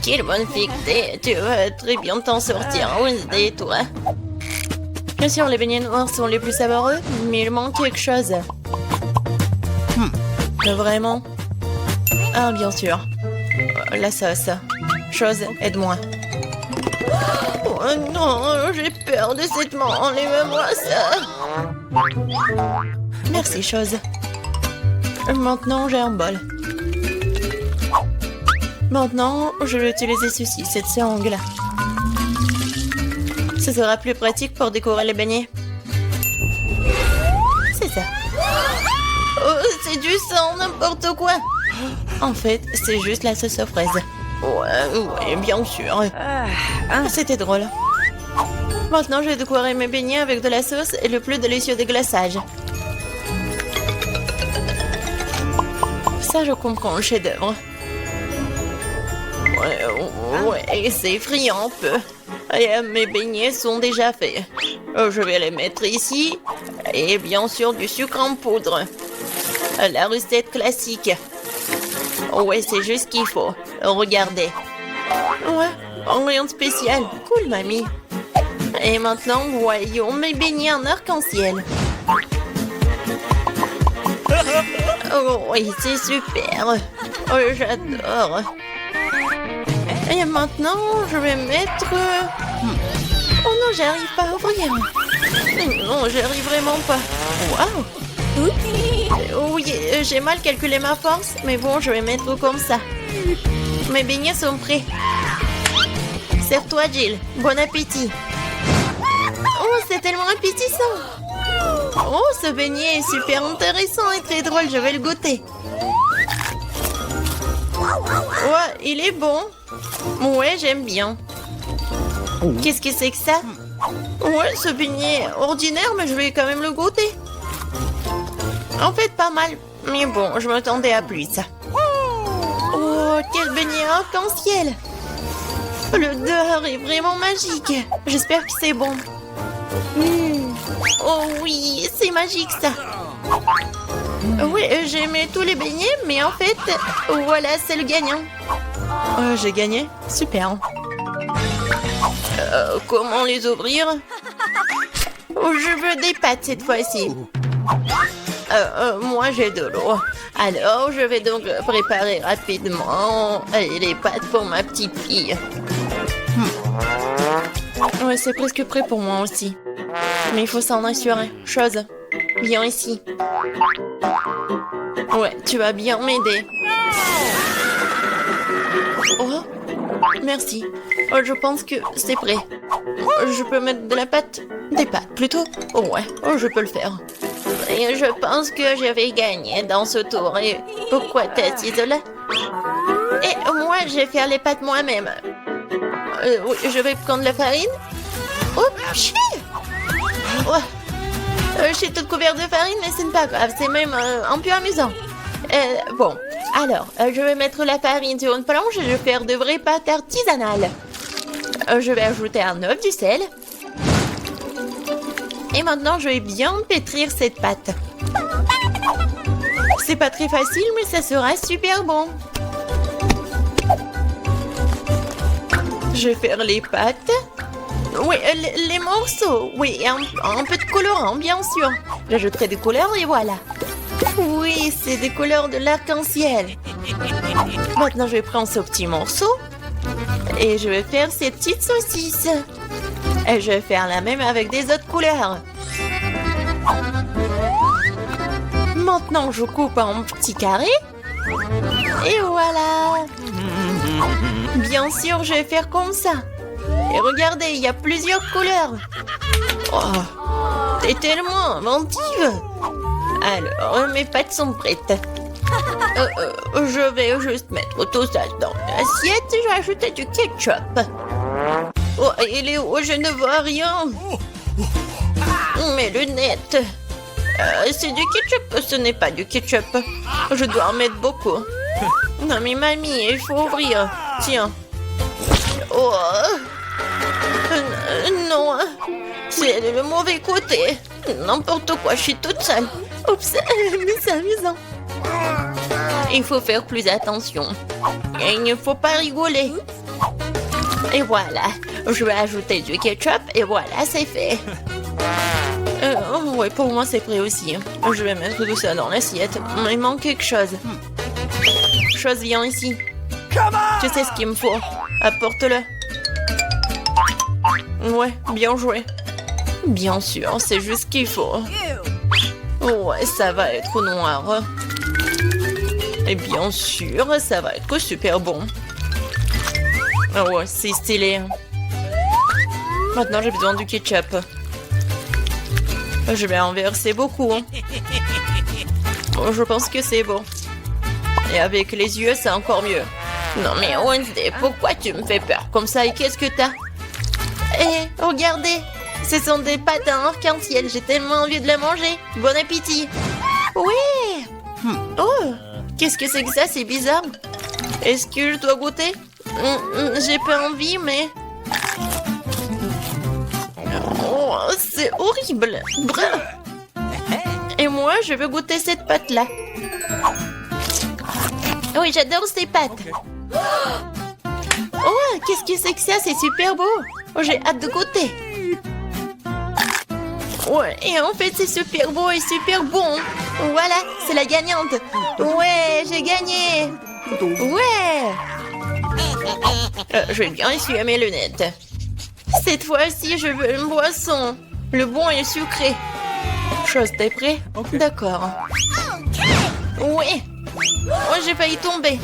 [SPEAKER 1] Quelle bonne fixée, tu vas très bien t'en sortir, Wednesday, toi. Bien sûr, les beignets noirs sont les plus savoureux, mais il manque quelque chose. Vraiment? Ah, bien sûr. La sauce. Chose, aide-moi. Oh non, j'ai peur de cette main. Enlève-moi ça. Merci, chose. Maintenant, j'ai un bol. Maintenant, je vais utiliser ceci, cette sangle. Ce sera plus pratique pour décorer les beignets. C'est ça. Oh, c'est du sang, n'importe quoi. En fait, c'est juste la sauce aux fraises. Ouais, bien sûr. C'était drôle. Maintenant, je vais décorer mes beignets avec de la sauce et le plus délicieux des glaçages. Ça, je comprends le chef-d'œuvre. Ouais, c'est effrayant un peu. Et, mes beignets sont déjà faits. Je vais les mettre ici. Et bien sûr, du sucre en poudre. La recette classique. Ouais, c'est juste ce qu'il faut. Regardez. Ouais, rien de spécial. Cool, mamie. Et maintenant, voyons mes beignets en arc-en-ciel. Oh, oui, c'est super. Oh, j'adore. Et maintenant, je vais mettre... Oh non, j'arrive pas à ouvrir. Non, j'arrive vraiment pas. Waouh. Oui, j'ai mal calculé ma force, mais bon, je vais mettre comme ça. Mes beignets sont prêts. Serre-toi, Jill. Bon appétit. Oh, c'est tellement appétissant. Oh, ce beignet est super intéressant et très drôle. Je vais le goûter. Ouais, il est bon. Ouais, j'aime bien. Qu'est-ce que c'est que ça? Ouais, ce beignet est ordinaire, mais je vais quand même le goûter. En fait, pas mal. Mais bon, je m'attendais à plus. Oh, quel beignet arc-en-ciel. L'odeur est vraiment magique. J'espère que c'est bon. Oh oui, c'est magique ça. Oui, j'ai aimé tous les beignets, mais en fait, voilà, c'est le gagnant. J'ai gagné? Super. Comment les ouvrir? Je veux des pâtes cette fois-ci. Moi, j'ai de l'eau. Alors, je vais donc préparer rapidement les pâtes pour ma petite fille. Ouais, c'est presque prêt pour moi aussi. Mais il faut s'en assurer. Chose, viens ici. Ouais, tu vas bien m'aider. Oh, merci. Je pense que c'est prêt. Je peux mettre de la pâte? Des pâtes, plutôt? Ouais, je peux le faire. Et je pense que je vais gagner dans ce tour. Et pourquoi t'es assise là? Et moi, je vais faire les pâtes moi-même. Oui, je vais prendre la farine. Oups! Je suis toute couverte de farine, mais ce n'est pas grave. C'est même un peu amusant. Bon, alors, je vais mettre la farine sur une planche et je vais faire de vraies pâtes artisanales. Je vais ajouter un œuf, du sel. Et maintenant, je vais bien pétrir cette pâte. C'est pas très facile, mais ça sera super bon. Je vais faire les pâtes. Oui, les morceaux. Oui, un peu de colorant, bien sûr. J'ajouterai des couleurs et voilà. Oui, c'est des couleurs de l'arc-en-ciel. Maintenant, je vais prendre ce petit morceau. Et je vais faire ces petites saucisses. Et je vais faire la même avec des autres couleurs. Maintenant, je coupe en petits carrés. Et voilà. Bien sûr, je vais faire comme ça. Et regardez, il y a plusieurs couleurs. Oh, t'es tellement inventive. Alors, mes pâtes sont prêtes. Je vais juste mettre tout ça dans l'assiette et je vais ajouter du ketchup. Oh, il est où? Je ne vois rien. Mes lunettes. C'est du ketchup, ce n'est pas du ketchup. Je dois en mettre beaucoup. Non mais mamie, il faut ouvrir. Tiens. Oh. Non. C'est le mauvais côté. N'importe quoi, je suis toute seule. Oups, mais c'est amusant. Il faut faire plus attention. Il ne faut pas rigoler. Et voilà. Je vais ajouter du ketchup et voilà, c'est fait. Ouais, pour moi, c'est prêt aussi. Je vais mettre tout ça dans l'assiette. Il manque quelque chose. Chose, viens ici. Tu sais ce qu'il me faut. Apporte-le. Ouais, bien joué. Bien sûr, c'est juste ce qu'il faut. Ouais, ça va être noir. Et bien sûr, ça va être super bon. Ah ouais, c'est stylé. Maintenant, j'ai besoin du ketchup. Je vais en verser beaucoup. Je pense que c'est bon. Et avec les yeux, c'est encore mieux. Non mais Wednesday, pourquoi tu me fais peur comme ça et qu'est-ce que t'as? Eh, regardez, ce sont des pâtes à arc-en-ciel. J'ai tellement envie de les manger. Bon appétit. Oui. Oh, qu'est-ce que c'est que ça? C'est bizarre. Est-ce que je dois goûter? J'ai pas envie, mais... Oh, c'est horrible. Bref. Et moi, je veux goûter cette pâte-là. Oui, j'adore ces pâtes. Oh, qu'est-ce que c'est que ça? C'est super beau. Oh, j'ai hâte de goûter. Ouais, et en fait, c'est super beau et super bon. Voilà, c'est la gagnante. Ouais, j'ai gagné. Ouais. Je vais bien essuyer mes lunettes. Cette fois-ci, je veux une boisson. Le bon et sucré. Chose, t'es prêt? D'accord. Oui. Oh, j'ai failli tomber.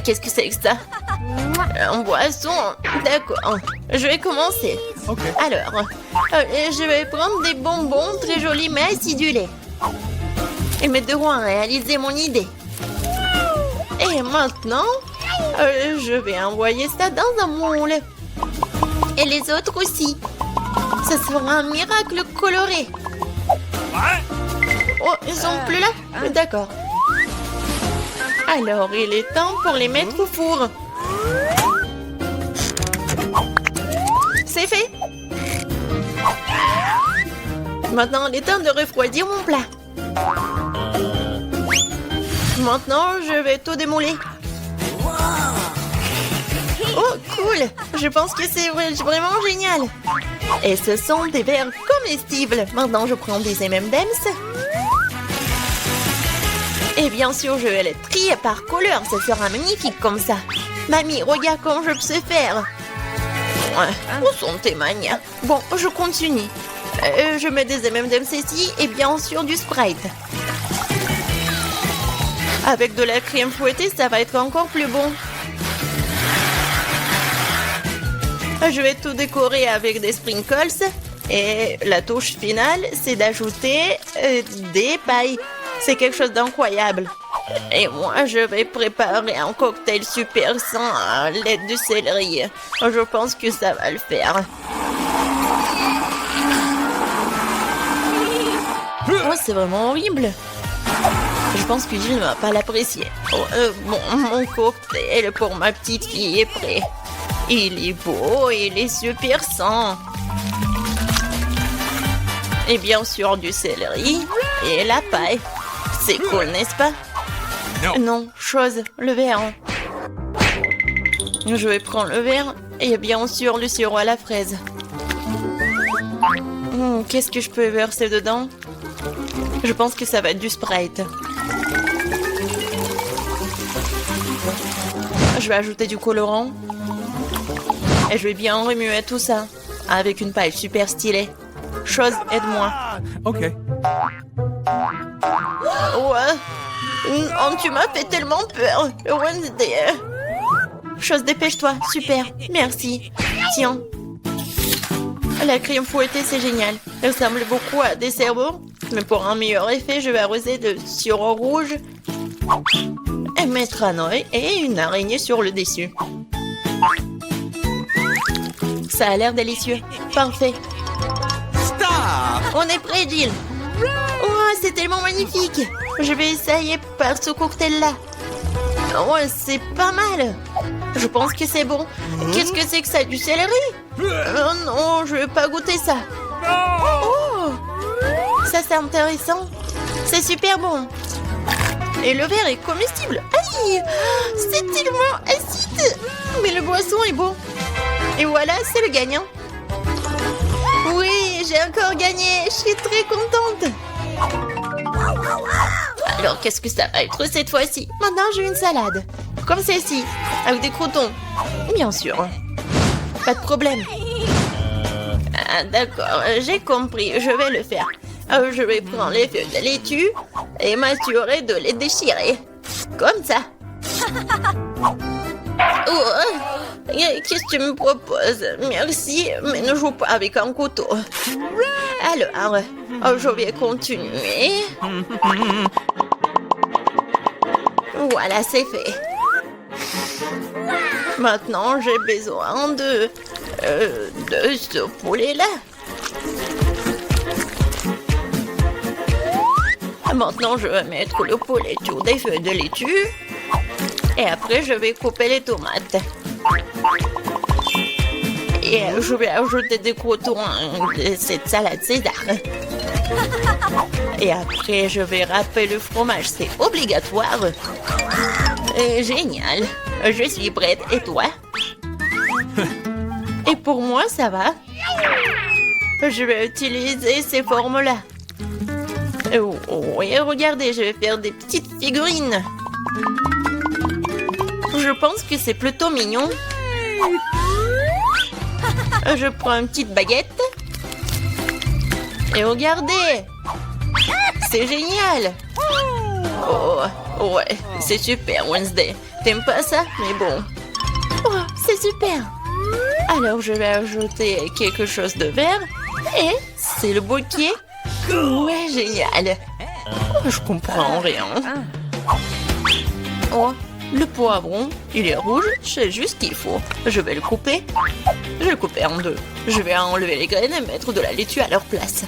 [SPEAKER 1] Qu'est-ce que c'est que ça? Un boisson. D'accord. Je vais commencer. Alors, je vais prendre des bonbons très jolis mais acidulés. Ils m'aideront à réaliser mon idée. Et maintenant, je vais envoyer ça dans un moule. Et les autres aussi. Ce sera un miracle coloré. Oh, ils sont plus là? D'accord. Alors, il est temps pour les mettre au four. C'est fait. Maintenant, il est temps de refroidir mon plat. Maintenant, je vais tout démouler. Oh, cool! Je pense que c'est vraiment génial. Et ce sont des verres comestibles. Maintenant, je prends des M&M's. Et bien sûr, je vais les trier par couleur. Ça sera magnifique comme ça. Mamie, regarde comment je sais faire. Où sont tes manières? Bon, je continue. Je mets des M&M's ici et bien sûr du Sprite. Avec de la crème fouettée, ça va être encore plus bon. Je vais tout décorer avec des sprinkles. Et la touche finale, c'est d'ajouter des pailles. C'est quelque chose d'incroyable. Et moi, je vais préparer un cocktail super sain à l'aide du céleri. Je pense que ça va le faire. Oh, c'est vraiment horrible. Je pense que Jill ne va pas l'apprécier. Oh, bon, mon cocktail pour ma petite fille est prêt. Il est beau, il est super sain. Et bien sûr du céleri et la paille. C'est cool, n'est-ce pas? Non, chose, le verre. Je vais prendre le verre et bien sûr le sirop à la fraise. Qu'est-ce que je peux verser dedans? Je pense que ça va être du Sprite. Je vais ajouter du colorant. Et je vais bien remuer tout ça avec une paille super stylée. Chose, aide-moi.
[SPEAKER 2] Ok.
[SPEAKER 1] Ouais. Oh, tu m'as fait tellement peur. Wednesday. Chose, dépêche-toi. Super. Merci. Tiens. La crème fouettée, c'est génial. Elle ressemble beaucoup à des cerveaux. Mais pour un meilleur effet, je vais arroser de sirop rouge et mettre un œil et une araignée sur le dessus. Ça a l'air délicieux. Parfait. On est prêt, Jill. Oh, c'est tellement magnifique. Je vais essayer par ce cocktail-là. Oh, c'est pas mal. Je pense que c'est bon. Qu'est-ce que c'est que ça? Du céleri? Oh non, je vais pas goûter ça. Oh, ça c'est intéressant. C'est super bon. Et le verre est comestible. Aïe, c'est tellement acide. Mais le boisson est bon. Et voilà, c'est le gagnant. Oui, j'ai encore gagné. Je suis très contente. Alors, qu'est-ce que ça va être cette fois-ci? Maintenant, j'ai une salade. Comme celle-ci, avec des croutons. Bien sûr. Pas de problème. Ah, d'accord, j'ai compris. Je vais le faire. Je vais prendre les feuilles de laitue et m'assurer de les déchirer. Comme ça. Oh, qu'est-ce que tu me proposes? Merci, mais ne joue pas avec un couteau. Alors, je vais continuer. Voilà, c'est fait. Maintenant, j'ai besoin de ce poulet-là. Maintenant, je vais mettre le poulet sur des feuilles de laitue. Et après, je vais couper les tomates. Et je vais ajouter des croutons de cette salade César. Et après, je vais râper le fromage. C'est obligatoire. Génial. Je suis prête. Et toi? Et pour moi, ça va. Je vais utiliser ces formes-là. Oui, regardez, je vais faire des petites figurines. Je pense que c'est plutôt mignon. Je prends une petite baguette. Et regardez. C'est génial. Oh, ouais, c'est super, Wednesday. T'aimes pas ça? Mais bon. Oh, c'est super. Alors, je vais ajouter quelque chose de vert. Et c'est le bouquet. Ouais, génial. Oh, je comprends rien. Oh, le poivron, il est rouge, c'est juste ce qu'il faut. Je vais le couper. Je vais le couper en deux. Je vais enlever les graines et mettre de la laitue à leur place.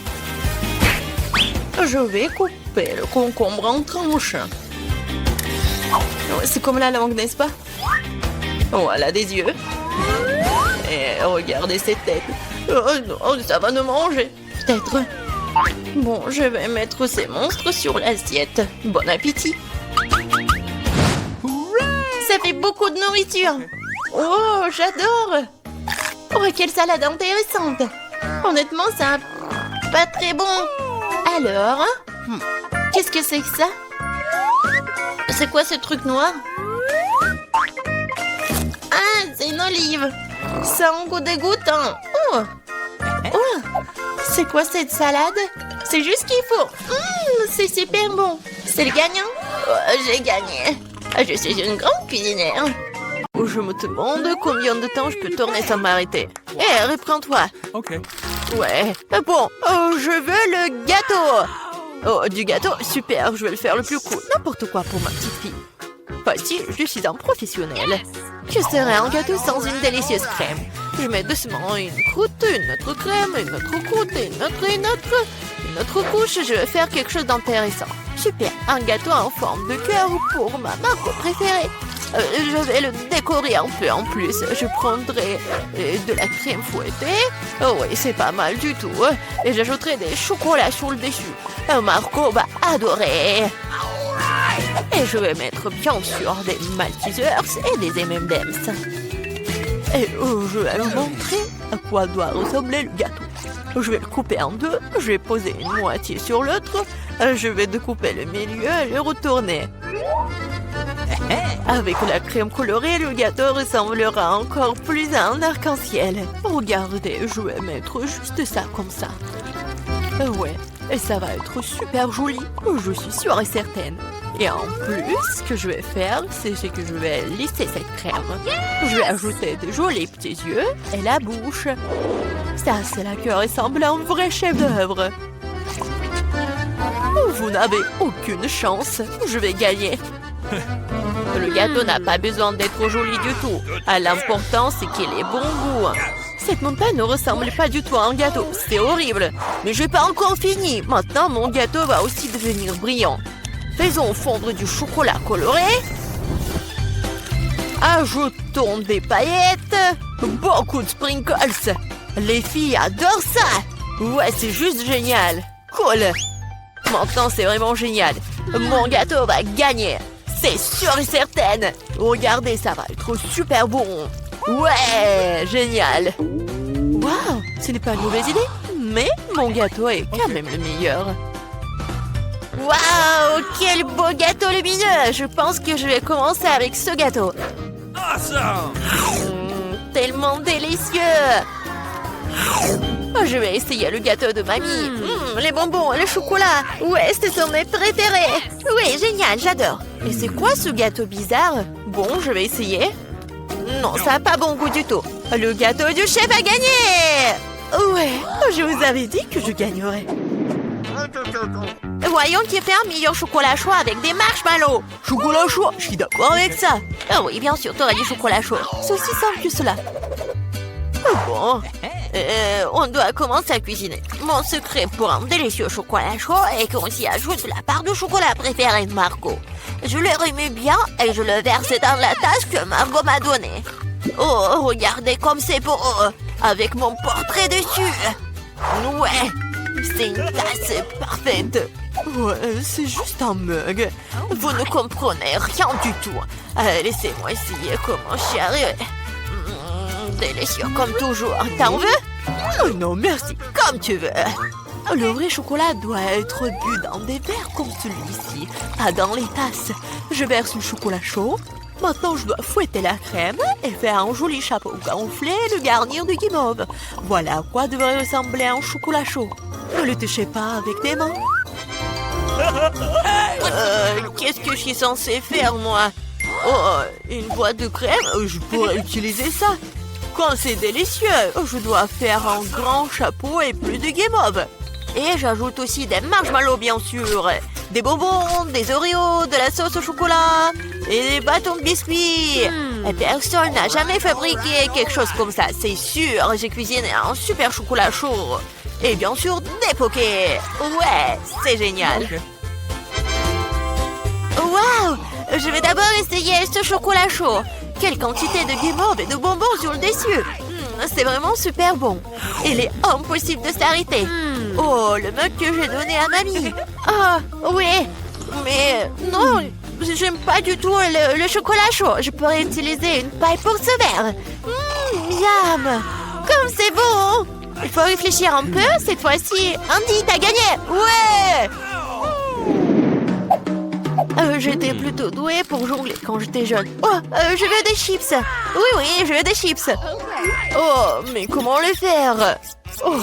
[SPEAKER 1] Je vais couper le concombre en tranches. C'est comme la langue, n'est-ce pas? Voilà des yeux. Et regardez cette tête. Oh non, ça va nous manger. Peut-être. Bon, je vais mettre ces monstres sur l'assiette. Bon appétit. Ça fait beaucoup de nourriture. Oh, j'adore. Oh, quelle salade intéressante. Honnêtement, ça pas très bon. Alors, qu'est-ce que c'est que ça? C'est quoi ce truc noir? Ah, c'est une olive. Ça a un goût dégoûtant. Oh, oh. C'est quoi cette salade? C'est juste ce qu'il faut. C'est super bon. C'est le gagnant? Oh, j'ai gagné. Je suis une grande cuisinière. Je me demande combien de temps je peux tourner sans m'arrêter. Hé, reprends-toi.
[SPEAKER 3] Ok.
[SPEAKER 1] Ouais. Bon, je veux le gâteau. Oh, du gâteau? Super, je vais le faire le plus cool. N'importe quoi pour ma petite fille. Voici, je suis un professionnel. Que serait un gâteau sans une délicieuse crème? Je mets doucement une croûte, une autre crème, une autre croûte, une autre couche. Je vais faire quelque chose d'intéressant. Super, un gâteau en forme de cœur pour ma marque préférée. Je vais le décorer un peu en plus. Je prendrai de la crème fouettée. Oh oui, c'est pas mal du tout. Et j'ajouterai des chocolats sur le dessus. Marco va adorer. Et je vais mettre bien sûr des Maltesers et des M&M's. Et je vais vous montrer à quoi doit ressembler le gâteau. Je vais le couper en deux. Je vais poser une moitié sur l'autre. Je vais découper le milieu et le retourner. Avec la crème colorée, le gâteau ressemblera encore plus à un arc-en-ciel. Regardez, je vais mettre juste ça comme ça. Ouais, et ça va être super joli, je suis sûre et certaine. Et en plus, ce que je vais faire, c'est que je vais lisser cette crème. Je vais ajouter de jolis petits yeux et la bouche. Ça, c'est là que ressemble à un vrai chef-d'œuvre. Vous n'avez aucune chance. Je vais gagner. Le gâteau n'a pas besoin d'être joli du tout. L'important, c'est qu'il ait bon goût. Cette montagne ne ressemble pas du tout à un gâteau. C'est horrible. Mais je n'ai pas encore fini. Maintenant, mon gâteau va aussi devenir brillant. Faisons fondre du chocolat coloré. Ajoutons des paillettes. Beaucoup de sprinkles. Les filles adorent ça. Ouais, c'est juste génial. Cool. Maintenant, c'est vraiment génial. Mon gâteau va gagner. C'est sûr et certain. Regardez, ça va être super bon. Ouais, génial. Waouh, ce n'est pas une mauvaise idée. Mais mon gâteau est quand même le meilleur. Waouh, quel beau gâteau lumineux. Je pense que je vais commencer avec ce gâteau.
[SPEAKER 3] Awesome!
[SPEAKER 1] Tellement délicieux. Je vais essayer le gâteau de mamie. Les bonbons et le chocolat. Ouais, ce sont mes préférés. Oui, génial, j'adore. Et c'est quoi ce gâteau bizarre? Bon, je vais essayer. Non, ça n'a pas bon goût du tout. Le gâteau du chef a gagné. Ouais, je vous avais dit que je gagnerais. Voyons qui fait un meilleur chocolat chaud avec des marshmallows. Chocolat chaud, je suis d'accord avec ça. Ah oui, bien sûr, t'aurais dit chocolat chaud. C'est aussi simple que cela. Bon, on doit commencer à cuisiner. Mon secret pour un délicieux chocolat chaud est qu'on s'y ajoute la part de chocolat préférée de Margot. Je le remue bien et je le verse dans la tasse que Margot m'a donnée. Oh, regardez comme c'est beau, avec mon portrait dessus. Ouais, c'est une tasse parfaite. Ouais, c'est juste un mug. Vous ne comprenez rien du tout. Laissez-moi essayer comment chérie. Délicieux comme toujours. T'en veux? Oh non, merci. Comme tu veux. Le vrai chocolat doit être bu dans des verres comme celui-ci, pas dans les tasses. Je verse le chocolat chaud. Maintenant, je dois fouetter la crème et faire un joli chapeau gonflé et le garnir de guimauve. Voilà à quoi devrait ressembler un chocolat chaud. Ne le touchez pas avec tes mains. Qu'est-ce que je suis censée faire, moi? Oh, une boîte de crème? Je pourrais utiliser ça. Quand c'est délicieux, je dois faire un grand chapeau et plus de guimauve. Et j'ajoute aussi des marshmallows, bien sûr. Des bonbons, des Oreos, de la sauce au chocolat et des bâtons de biscuits. Et personne n'a jamais fabriqué quelque chose comme ça, c'est sûr. J'ai cuisiné un super chocolat chaud. Et bien sûr, des pokés. Ouais, c'est génial.
[SPEAKER 3] Okay.
[SPEAKER 1] Waouh! Je vais d'abord essayer ce chocolat chaud. Quelle quantité de guimauve et de bonbons sur le dessus. C'est vraiment super bon. Il est impossible de s'arrêter. Oh, le mug que j'ai donné à mamie. Ah, oui. Mais non, j'aime pas du tout le chocolat chaud. Je pourrais utiliser une paille pour ce verre. Miam. Comme c'est bon. Il faut réfléchir un peu. Cette fois-ci, Andy, t'as gagné. Ouais. J'étais plutôt douée pour jongler quand j'étais jeune. Oh, je veux des chips. Oui, je veux des chips. Oh, mais comment les faire? Oh,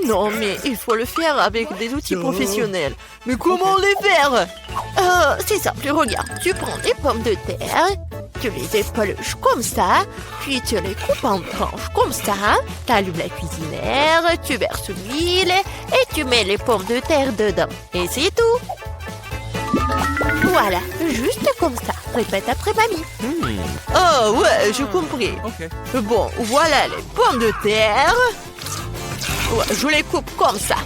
[SPEAKER 1] non, mais il faut le faire avec des outils professionnels. Mais comment les faire? C'est simple, regarde. Tu prends des pommes de terre, tu les épluches comme ça, puis tu les coupes en tranches comme ça. Tu allumes la cuisinière, tu verses l'huile et tu mets les pommes de terre dedans. Et c'est tout. Voilà, juste comme ça. Répète après mamie. Oh ouais, j'ai compris.
[SPEAKER 3] Okay.
[SPEAKER 1] Bon, voilà les pommes de terre. Ouais, je les coupe comme ça.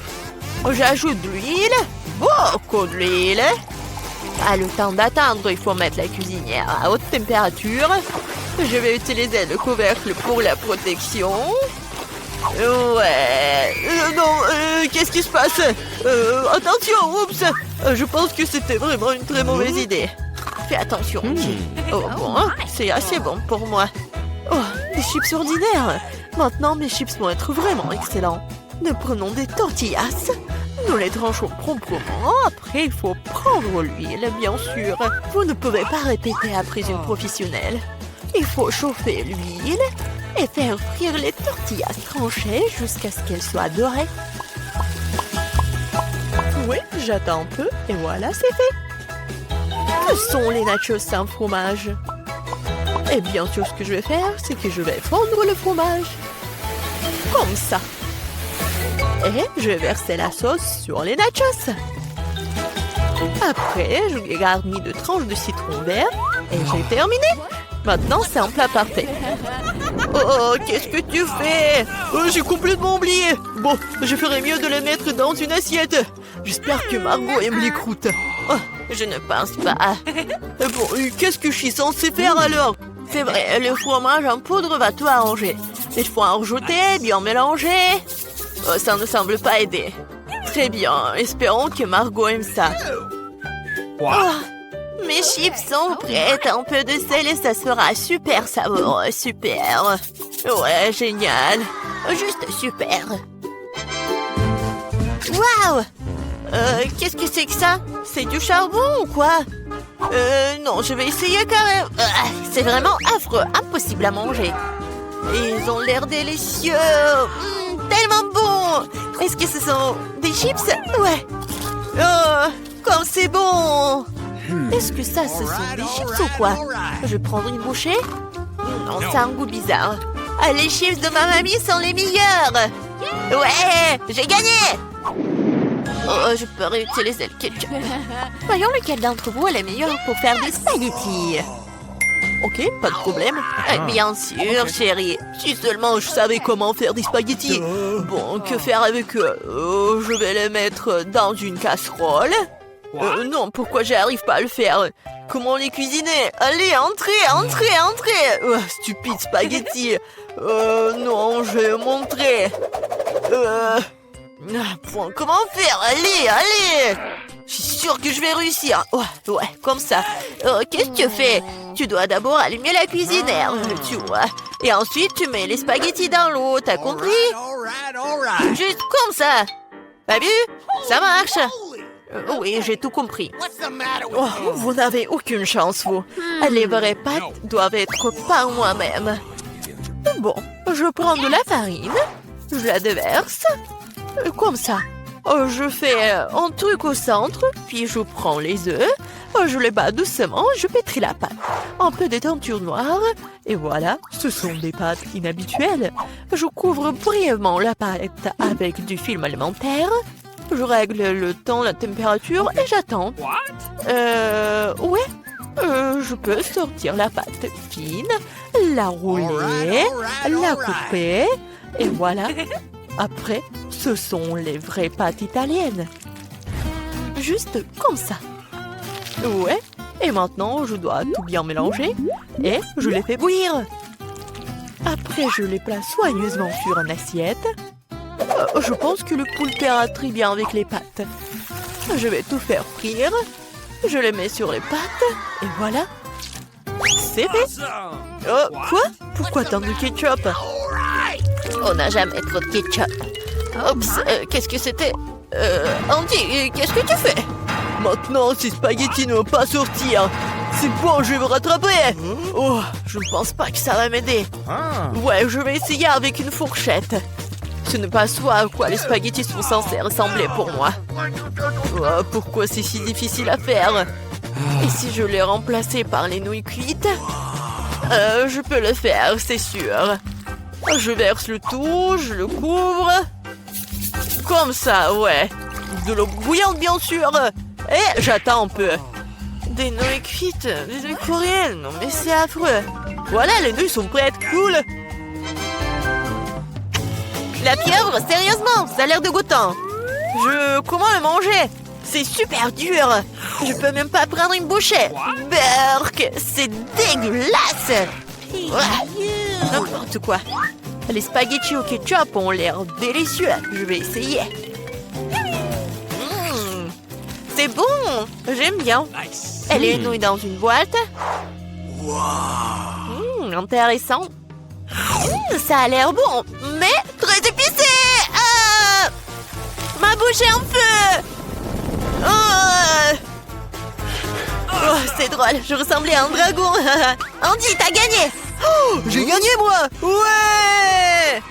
[SPEAKER 1] J'ajoute de l'huile, beaucoup de l'huile. Le temps d'attendre, il faut mettre la cuisinière à haute température. Je vais utiliser le couvercle pour la protection. Ouais. Non, qu'est-ce qui se passe? Attention, oups. Je pense que c'était vraiment une très mauvaise idée. Fais attention. Oh bon, c'est assez bon pour moi. Oh, des chips ordinaires. Maintenant, mes chips vont être vraiment excellents. Nous prenons des tortillas. Nous les tranchons proprement. Après, il faut prendre l'huile, bien sûr. Vous ne pouvez pas répéter après une professionnelle. Il faut chauffer l'huile et faire frire les tortillas tranchées jusqu'à ce qu'elles soient dorées. Oui, j'attends un peu et voilà, c'est fait. Que sont les nachos sans fromage? Et bien sûr, ce que je vais faire, c'est que je vais fondre le fromage. Comme ça. Et je vais verser la sauce sur les nachos. Après, je l'ai garni de tranches de citron vert. Et j'ai terminé. Maintenant, c'est un plat parfait. Oh, qu'est-ce que tu fais?
[SPEAKER 3] J'ai complètement oublié. Bon, je ferais mieux de les mettre dans une assiette. J'espère que Margot aime les croûtes.
[SPEAKER 1] Oh, je ne pense pas.
[SPEAKER 3] Bon, qu'est-ce que je suis censée faire alors?
[SPEAKER 1] C'est vrai, le fromage en poudre va tout arranger. Il faut en rajouter, bien mélanger. Oh, ça ne semble pas aider. Très bien, espérons que Margot aime ça. Oh, mes chips sont prêtes. Un peu de sel et ça sera super savoureux. Super. Ouais, génial. Juste super. Waouh! Qu'est-ce que c'est que ça? C'est du charbon ou quoi? Non, je vais essayer quand même. C'est vraiment affreux, impossible à manger. Ils ont l'air délicieux. Tellement bon. Est-ce que ce sont des chips? Ouais. Oh, comme c'est bon. Est-ce que ça, ce sont des chips ou quoi? Je vais prendre une bouchée. Non, ça a un goût bizarre. Ah, les chips de ma mamie sont les meilleurs. Ouais, j'ai gagné. Oh, je peux réutiliser le ketchup. Voyons lequel d'entre vous est le meilleur pour faire des spaghettis.
[SPEAKER 3] Ok, pas de problème.
[SPEAKER 1] Bien sûr, chérie.
[SPEAKER 3] Si seulement je savais comment faire des spaghettis. Bon, que faire avec eux? Je vais les mettre dans une casserole. Non, pourquoi j'arrive pas à le faire? Comment les cuisiner? Allez, entrez. Stupide spaghetti. Non, je vais montrer. Bon, comment faire? Allez. Je suis sûre que je vais réussir. Ouais, comme ça.
[SPEAKER 1] Qu'est-ce que tu fais? Tu dois d'abord allumer la cuisinière, tu vois. Et ensuite, tu mets les spaghettis dans l'eau, t'as compris? Juste comme ça. T'as vu? Ça marche. Oui, j'ai tout compris.
[SPEAKER 3] Oh, vous n'avez aucune chance, vous.
[SPEAKER 1] Les vraies pâtes doivent être par moi-même. Bon, je prends de la farine, je la déverse, comme ça. Je fais un truc au centre, puis je prends les œufs, je les bats doucement, je pétris la pâte. Un peu de teinture noire, et voilà, ce sont des pâtes inhabituelles. Je couvre brièvement la pâte avec du film alimentaire. Je règle le temps, la température et j'attends. Ouais. Je peux sortir la pâte fine, la rouler, la couper, et voilà. Après, ce sont les vraies pâtes italiennes. Juste comme ça. Ouais. Et maintenant, je dois tout bien mélanger et je les fais bouillir. Après, je les place soigneusement sur une assiette. Je pense que le poulpe ira très bien avec les pâtes. Je vais tout faire frire. Je les mets sur les pâtes. Et voilà. C'est fait. Quoi? Pourquoi tant de ketchup? On n'a jamais trop de ketchup. Oups, qu'est-ce que c'était? Andy, qu'est-ce que tu fais?
[SPEAKER 3] Maintenant, ces spaghettis ne vont pas sortir. C'est bon, je vais me rattraper.
[SPEAKER 1] Oh, je ne pense pas que ça va m'aider. Ouais, je vais essayer avec une fourchette. Ce n'est pas ce à quoi les spaghettis sont censés ressembler pour moi. Oh, pourquoi c'est si difficile à faire? Et si je les remplaçais par les nouilles cuites? Je peux le faire, c'est sûr. Je verse le tout, je le couvre. Comme ça, ouais. De l'eau bouillante, bien sûr. Et j'attends un peu. Des nouilles cuites, des nouilles coréennes. Non, mais c'est affreux. Voilà, les nouilles sont prêtes, cool. La pieuvre, sérieusement, ça a l'air dégoûtant. Comment le manger? C'est super dur. Je peux même pas prendre une bouchée. Berk, c'est dégueulasse. Ouais, n'importe quoi. Les spaghettis au ketchup ont l'air délicieux. Je vais essayer. C'est bon. J'aime bien. Elle est nouille dans une boîte. Intéressant. Ça a l'air bon, mais très épicé. Ma bouche est en feu. C'est drôle, je ressemblais à un dragon. Andy, t'as gagné.
[SPEAKER 3] J'ai gagné, moi. Ouais.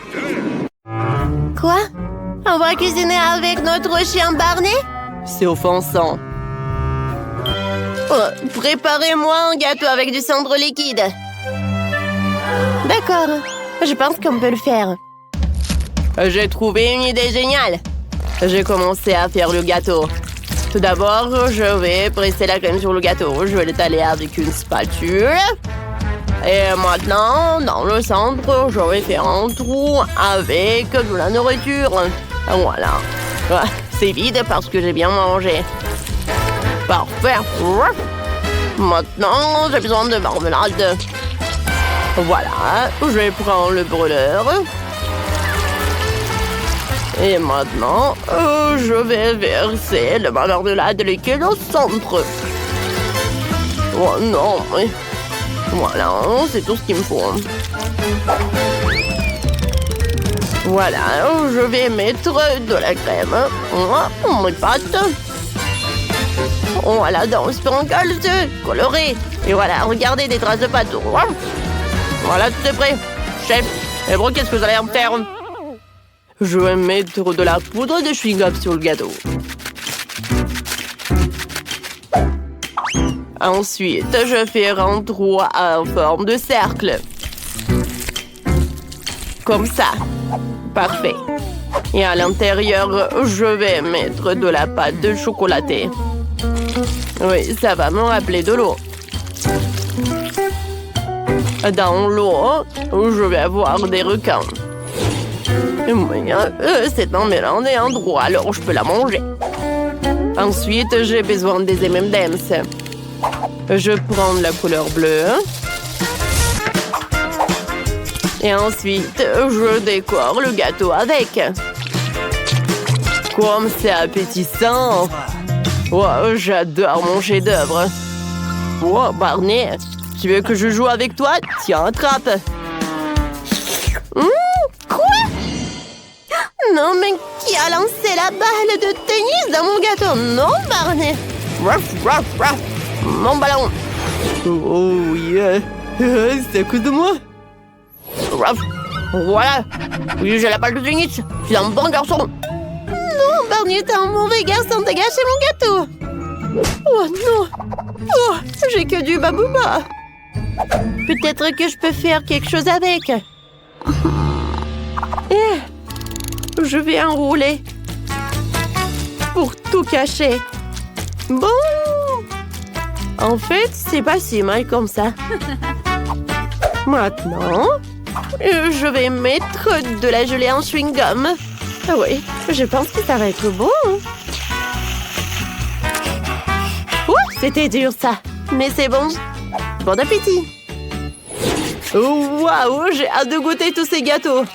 [SPEAKER 1] Quoi? On va cuisiner avec notre chien Barney? C'est offensant. Préparez-moi un gâteau avec du cendre liquide. D'accord, je pense qu'on peut le faire. J'ai trouvé une idée géniale. J'ai commencé à faire le gâteau. Tout d'abord, je vais presser la crème sur le gâteau. Je vais l'étaler avec une spatule. Et maintenant, dans le centre, je vais faire un trou avec de la nourriture. Voilà. C'est vide parce que j'ai bien mangé. Parfait. Maintenant, j'ai besoin de marmelade. Voilà. Je vais prendre le brûleur. Et maintenant, je vais verser le marmelade liquide au centre. Oh non, mais... Voilà, c'est tout ce qu'il me faut. Voilà, je vais mettre de la crème. Mes pâtes. Voilà, dans le sprinkles coloré. Et voilà, regardez des traces de pâte. Voilà, tout est prêt. Chef, et bon, qu'est-ce que vous allez en faire? Je vais mettre de la poudre de chewing-gum sur le gâteau. Ensuite, je fais un trou en forme de cercle. Comme ça. Parfait. Et à l'intérieur, je vais mettre de la pâte de chocolatée. Oui, ça va me rappeler de l'eau. Dans l'eau, je vais avoir des requins. Oui, c'est un mélange et un droit, alors je peux la manger. Ensuite, j'ai besoin des M&M's. Je prends la couleur bleue. Et ensuite, je décore le gâteau avec. Comme c'est appétissant. Oh, j'adore mon chef-d'œuvre. Oh, Barney, tu veux que je joue avec toi? Tiens, attrape. Quoi? Non, mais qui a lancé la balle de tennis dans mon gâteau? Non, Barney. Mon ballon. Oh, yeah. C'est à cause de moi. Voilà. Oui, j'ai la balle de tennis. Tu es un bon garçon. Non, Barney, t'es un mauvais garçon. T'as gâché mon gâteau. Oh, non. Oh, j'ai que du babouba. Peut-être que je peux faire quelque chose avec. Je vais enrouler. Pour tout cacher. Bon. En fait, c'est pas si mal comme ça. Maintenant, je vais mettre de la gelée en chewing-gum. Oui, je pense que ça va être bon. C'était dur ça, mais c'est bon. Bon appétit. Waouh, j'ai hâte de goûter tous ces gâteaux.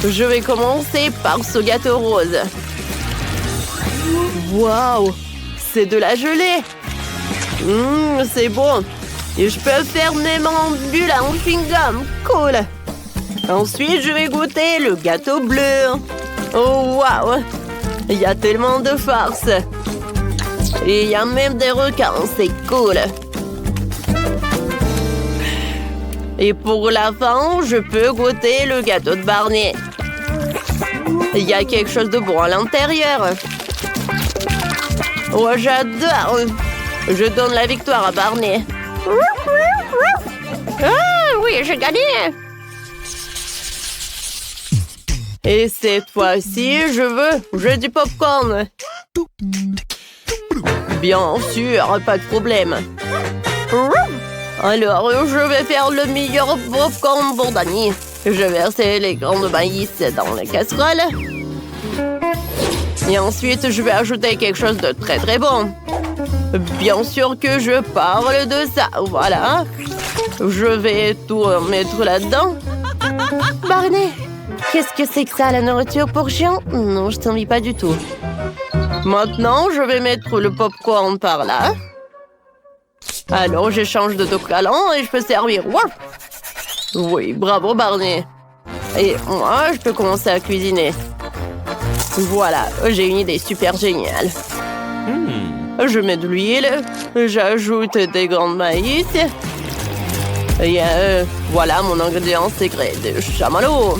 [SPEAKER 1] Je vais commencer par ce gâteau rose. Waouh, c'est de la gelée. C'est bon. Et je peux faire même en bulle en chewing-gum. Cool. Ensuite, je vais goûter le gâteau bleu. Oh, waouh. Il y a tellement de farce. Et il y a même des requins. C'est cool. Et pour la fin, je peux goûter le gâteau de Barney. Il y a quelque chose de bon à l'intérieur. Oh, j'adore. Je donne la victoire à Barney. Ah oui, j'ai gagné. Et cette fois-ci, je veux du popcorn. Bien sûr, pas de problème. Alors, je vais faire le meilleur popcorn pour Danny. Je vais verser les grains de maïs dans la casserole. Et ensuite, je vais ajouter quelque chose de très très bon. Bien sûr que je parle de ça. Voilà. Je vais tout mettre là-dedans. Barney, qu'est-ce que c'est que ça, la nourriture pour chien? Non, je t'envie pas du tout. Maintenant, je vais mettre le popcorn par là. Alors, je change de collant et je peux servir. Oui, bravo, Barney. Et moi, je peux commencer à cuisiner. Voilà, j'ai une idée super géniale. Je mets de l'huile, j'ajoute des grains de maïs. Et voilà mon ingrédient secret de chamallow.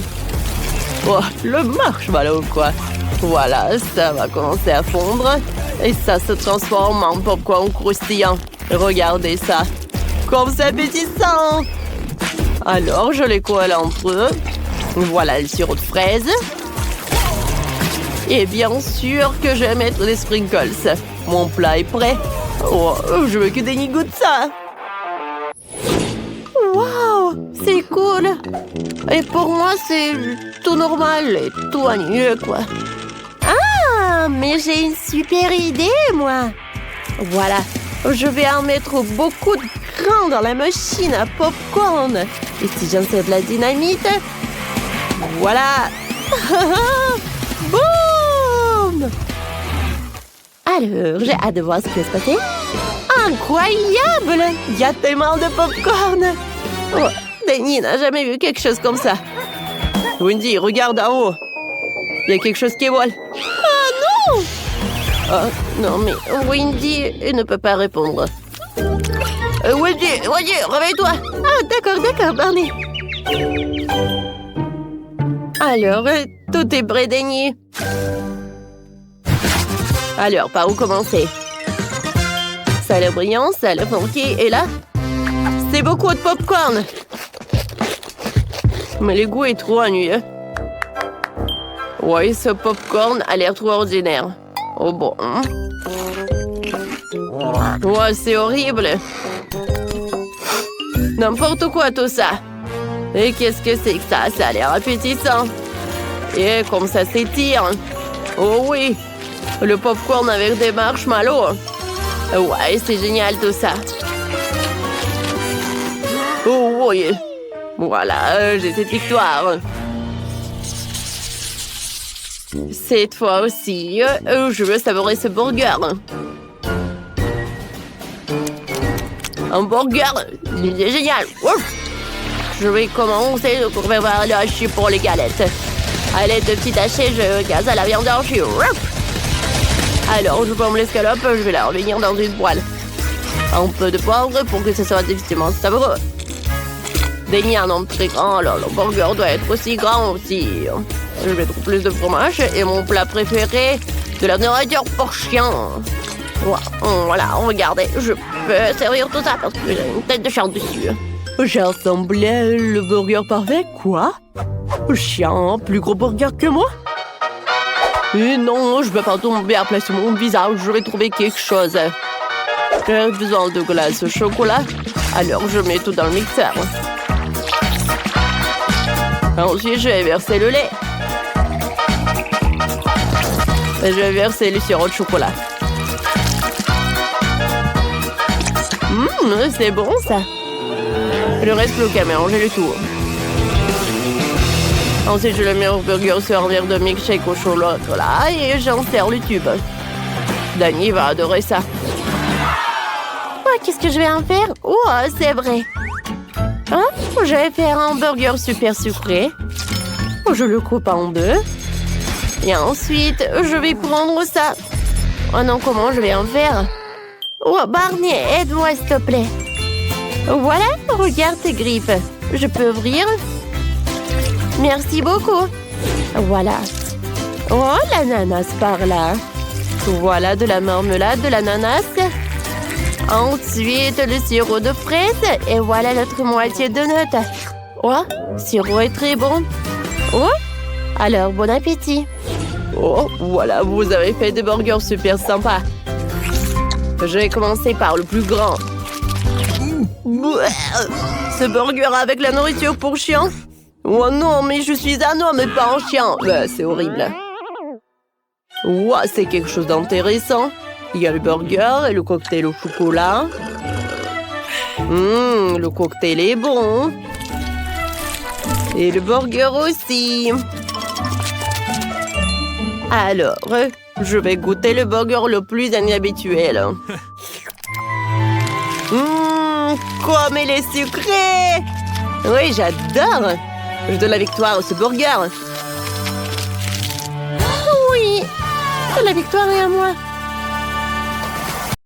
[SPEAKER 1] Oh, le marshmallow, quoi. Voilà, ça va commencer à fondre. Et ça se transforme en popcorn croustillant. Regardez ça. Comme c'est appétissant. Alors, je les colle entre eux. Voilà le sirop de fraise. Et bien sûr que je vais mettre des sprinkles. Mon plat est prêt. Oh, je veux que Denny goûte ça. Waouh, c'est cool. Et pour moi, c'est tout normal et tout ennuyeux, quoi. Ah, mais j'ai une super idée, moi. Voilà, je vais en mettre beaucoup de grains dans la machine à popcorn. Et si j'insère de la dynamite, voilà. Boum! Alors, j'ai hâte de voir ce qui va se passer. Incroyable! Il y a tellement de popcorn. Oh, Denny n'a jamais vu quelque chose comme ça. Wendy, regarde en haut. Il y a quelque chose qui vole. Ah non! Oh, non, mais Wendy ne peut pas répondre. Wendy, réveille-toi! Ah, d'accord, Barney. Alors, tout est prêt, Denny. Alors, par où commencer? Ça a l'air brillant, ça a l'air funky, et là? C'est beaucoup de popcorn. Mais le goût est trop ennuyeux. Ouais, ce popcorn a l'air trop ordinaire. Oh bon. Ouais, c'est horrible. N'importe quoi tout ça. Et qu'est-ce que c'est que ça? Ça a l'air appétissant. Et comme ça s'étire. Oh oui. Le popcorn avec des marshmallows. Ouais, c'est génial tout ça. Oh oui. Voilà, j'ai cette victoire. Cette fois aussi, je veux savourer ce burger. Un burger, il est génial. Ouf. Je vais commencer le préparer le hachis pour les galettes. À l'aide de petits hachés, je casse à la viande hachée. Alors, je forme l'escalope, je vais la revenir dans une poêle. Un peu de poivre pour que ce soit définitivement savoureux. Denny a un nombre très grand, alors le burger doit être aussi grand aussi. Je vais mettre plus de fromage et mon plat préféré, de la nourriture pour chien. Voilà, regardez, je peux servir tout ça parce que j'ai une tête de chien dessus. J'ai assemblé le burger parfait, quoi? Chien, plus gros burger que moi? Et non, je ne vais pas tomber à plat sur mon visage, je vais trouver quelque chose. J'ai besoin de glace au chocolat, alors je mets tout dans le mixeur. Ensuite, je vais verser le lait. Je vais verser le sirop de chocolat. C'est bon ça. Il reste plus qu'à mélanger le tout. Ensuite, je le mets au burger sur un verre de milkshake au chocolat là, et j'en sers le tube. Danny va adorer ça. Oh, qu'est-ce que je vais en faire? Oh, c'est vrai. Hein? Je vais faire un burger super sucré. Je le coupe en deux. Et ensuite, je vais prendre ça. Oh non, comment je vais en faire? Oh, Barney, aide-moi, s'il te plaît. Voilà, regarde tes griffes. Je peux ouvrir? Merci beaucoup. Voilà. Oh, l'ananas par là. Voilà de la marmelade de l'ananas. Ensuite, le sirop de fraise. Et voilà l'autre moitié de notes. Oh, le sirop est très bon. Oh, alors bon appétit. Oh, voilà, vous avez fait des burgers super sympas. Je vais commencer par le plus grand. Ce burger avec la nourriture pour chien? Oh non, mais je suis un homme et pas un chien. C'est horrible. C'est quelque chose d'intéressant. Il y a le burger et le cocktail au chocolat. Le cocktail est bon. Et le burger aussi. Alors, je vais goûter le burger le plus inhabituel. Comme il est sucré! Oui, j'adore! Je donne la victoire à ce burger. Oui, la victoire est à moi.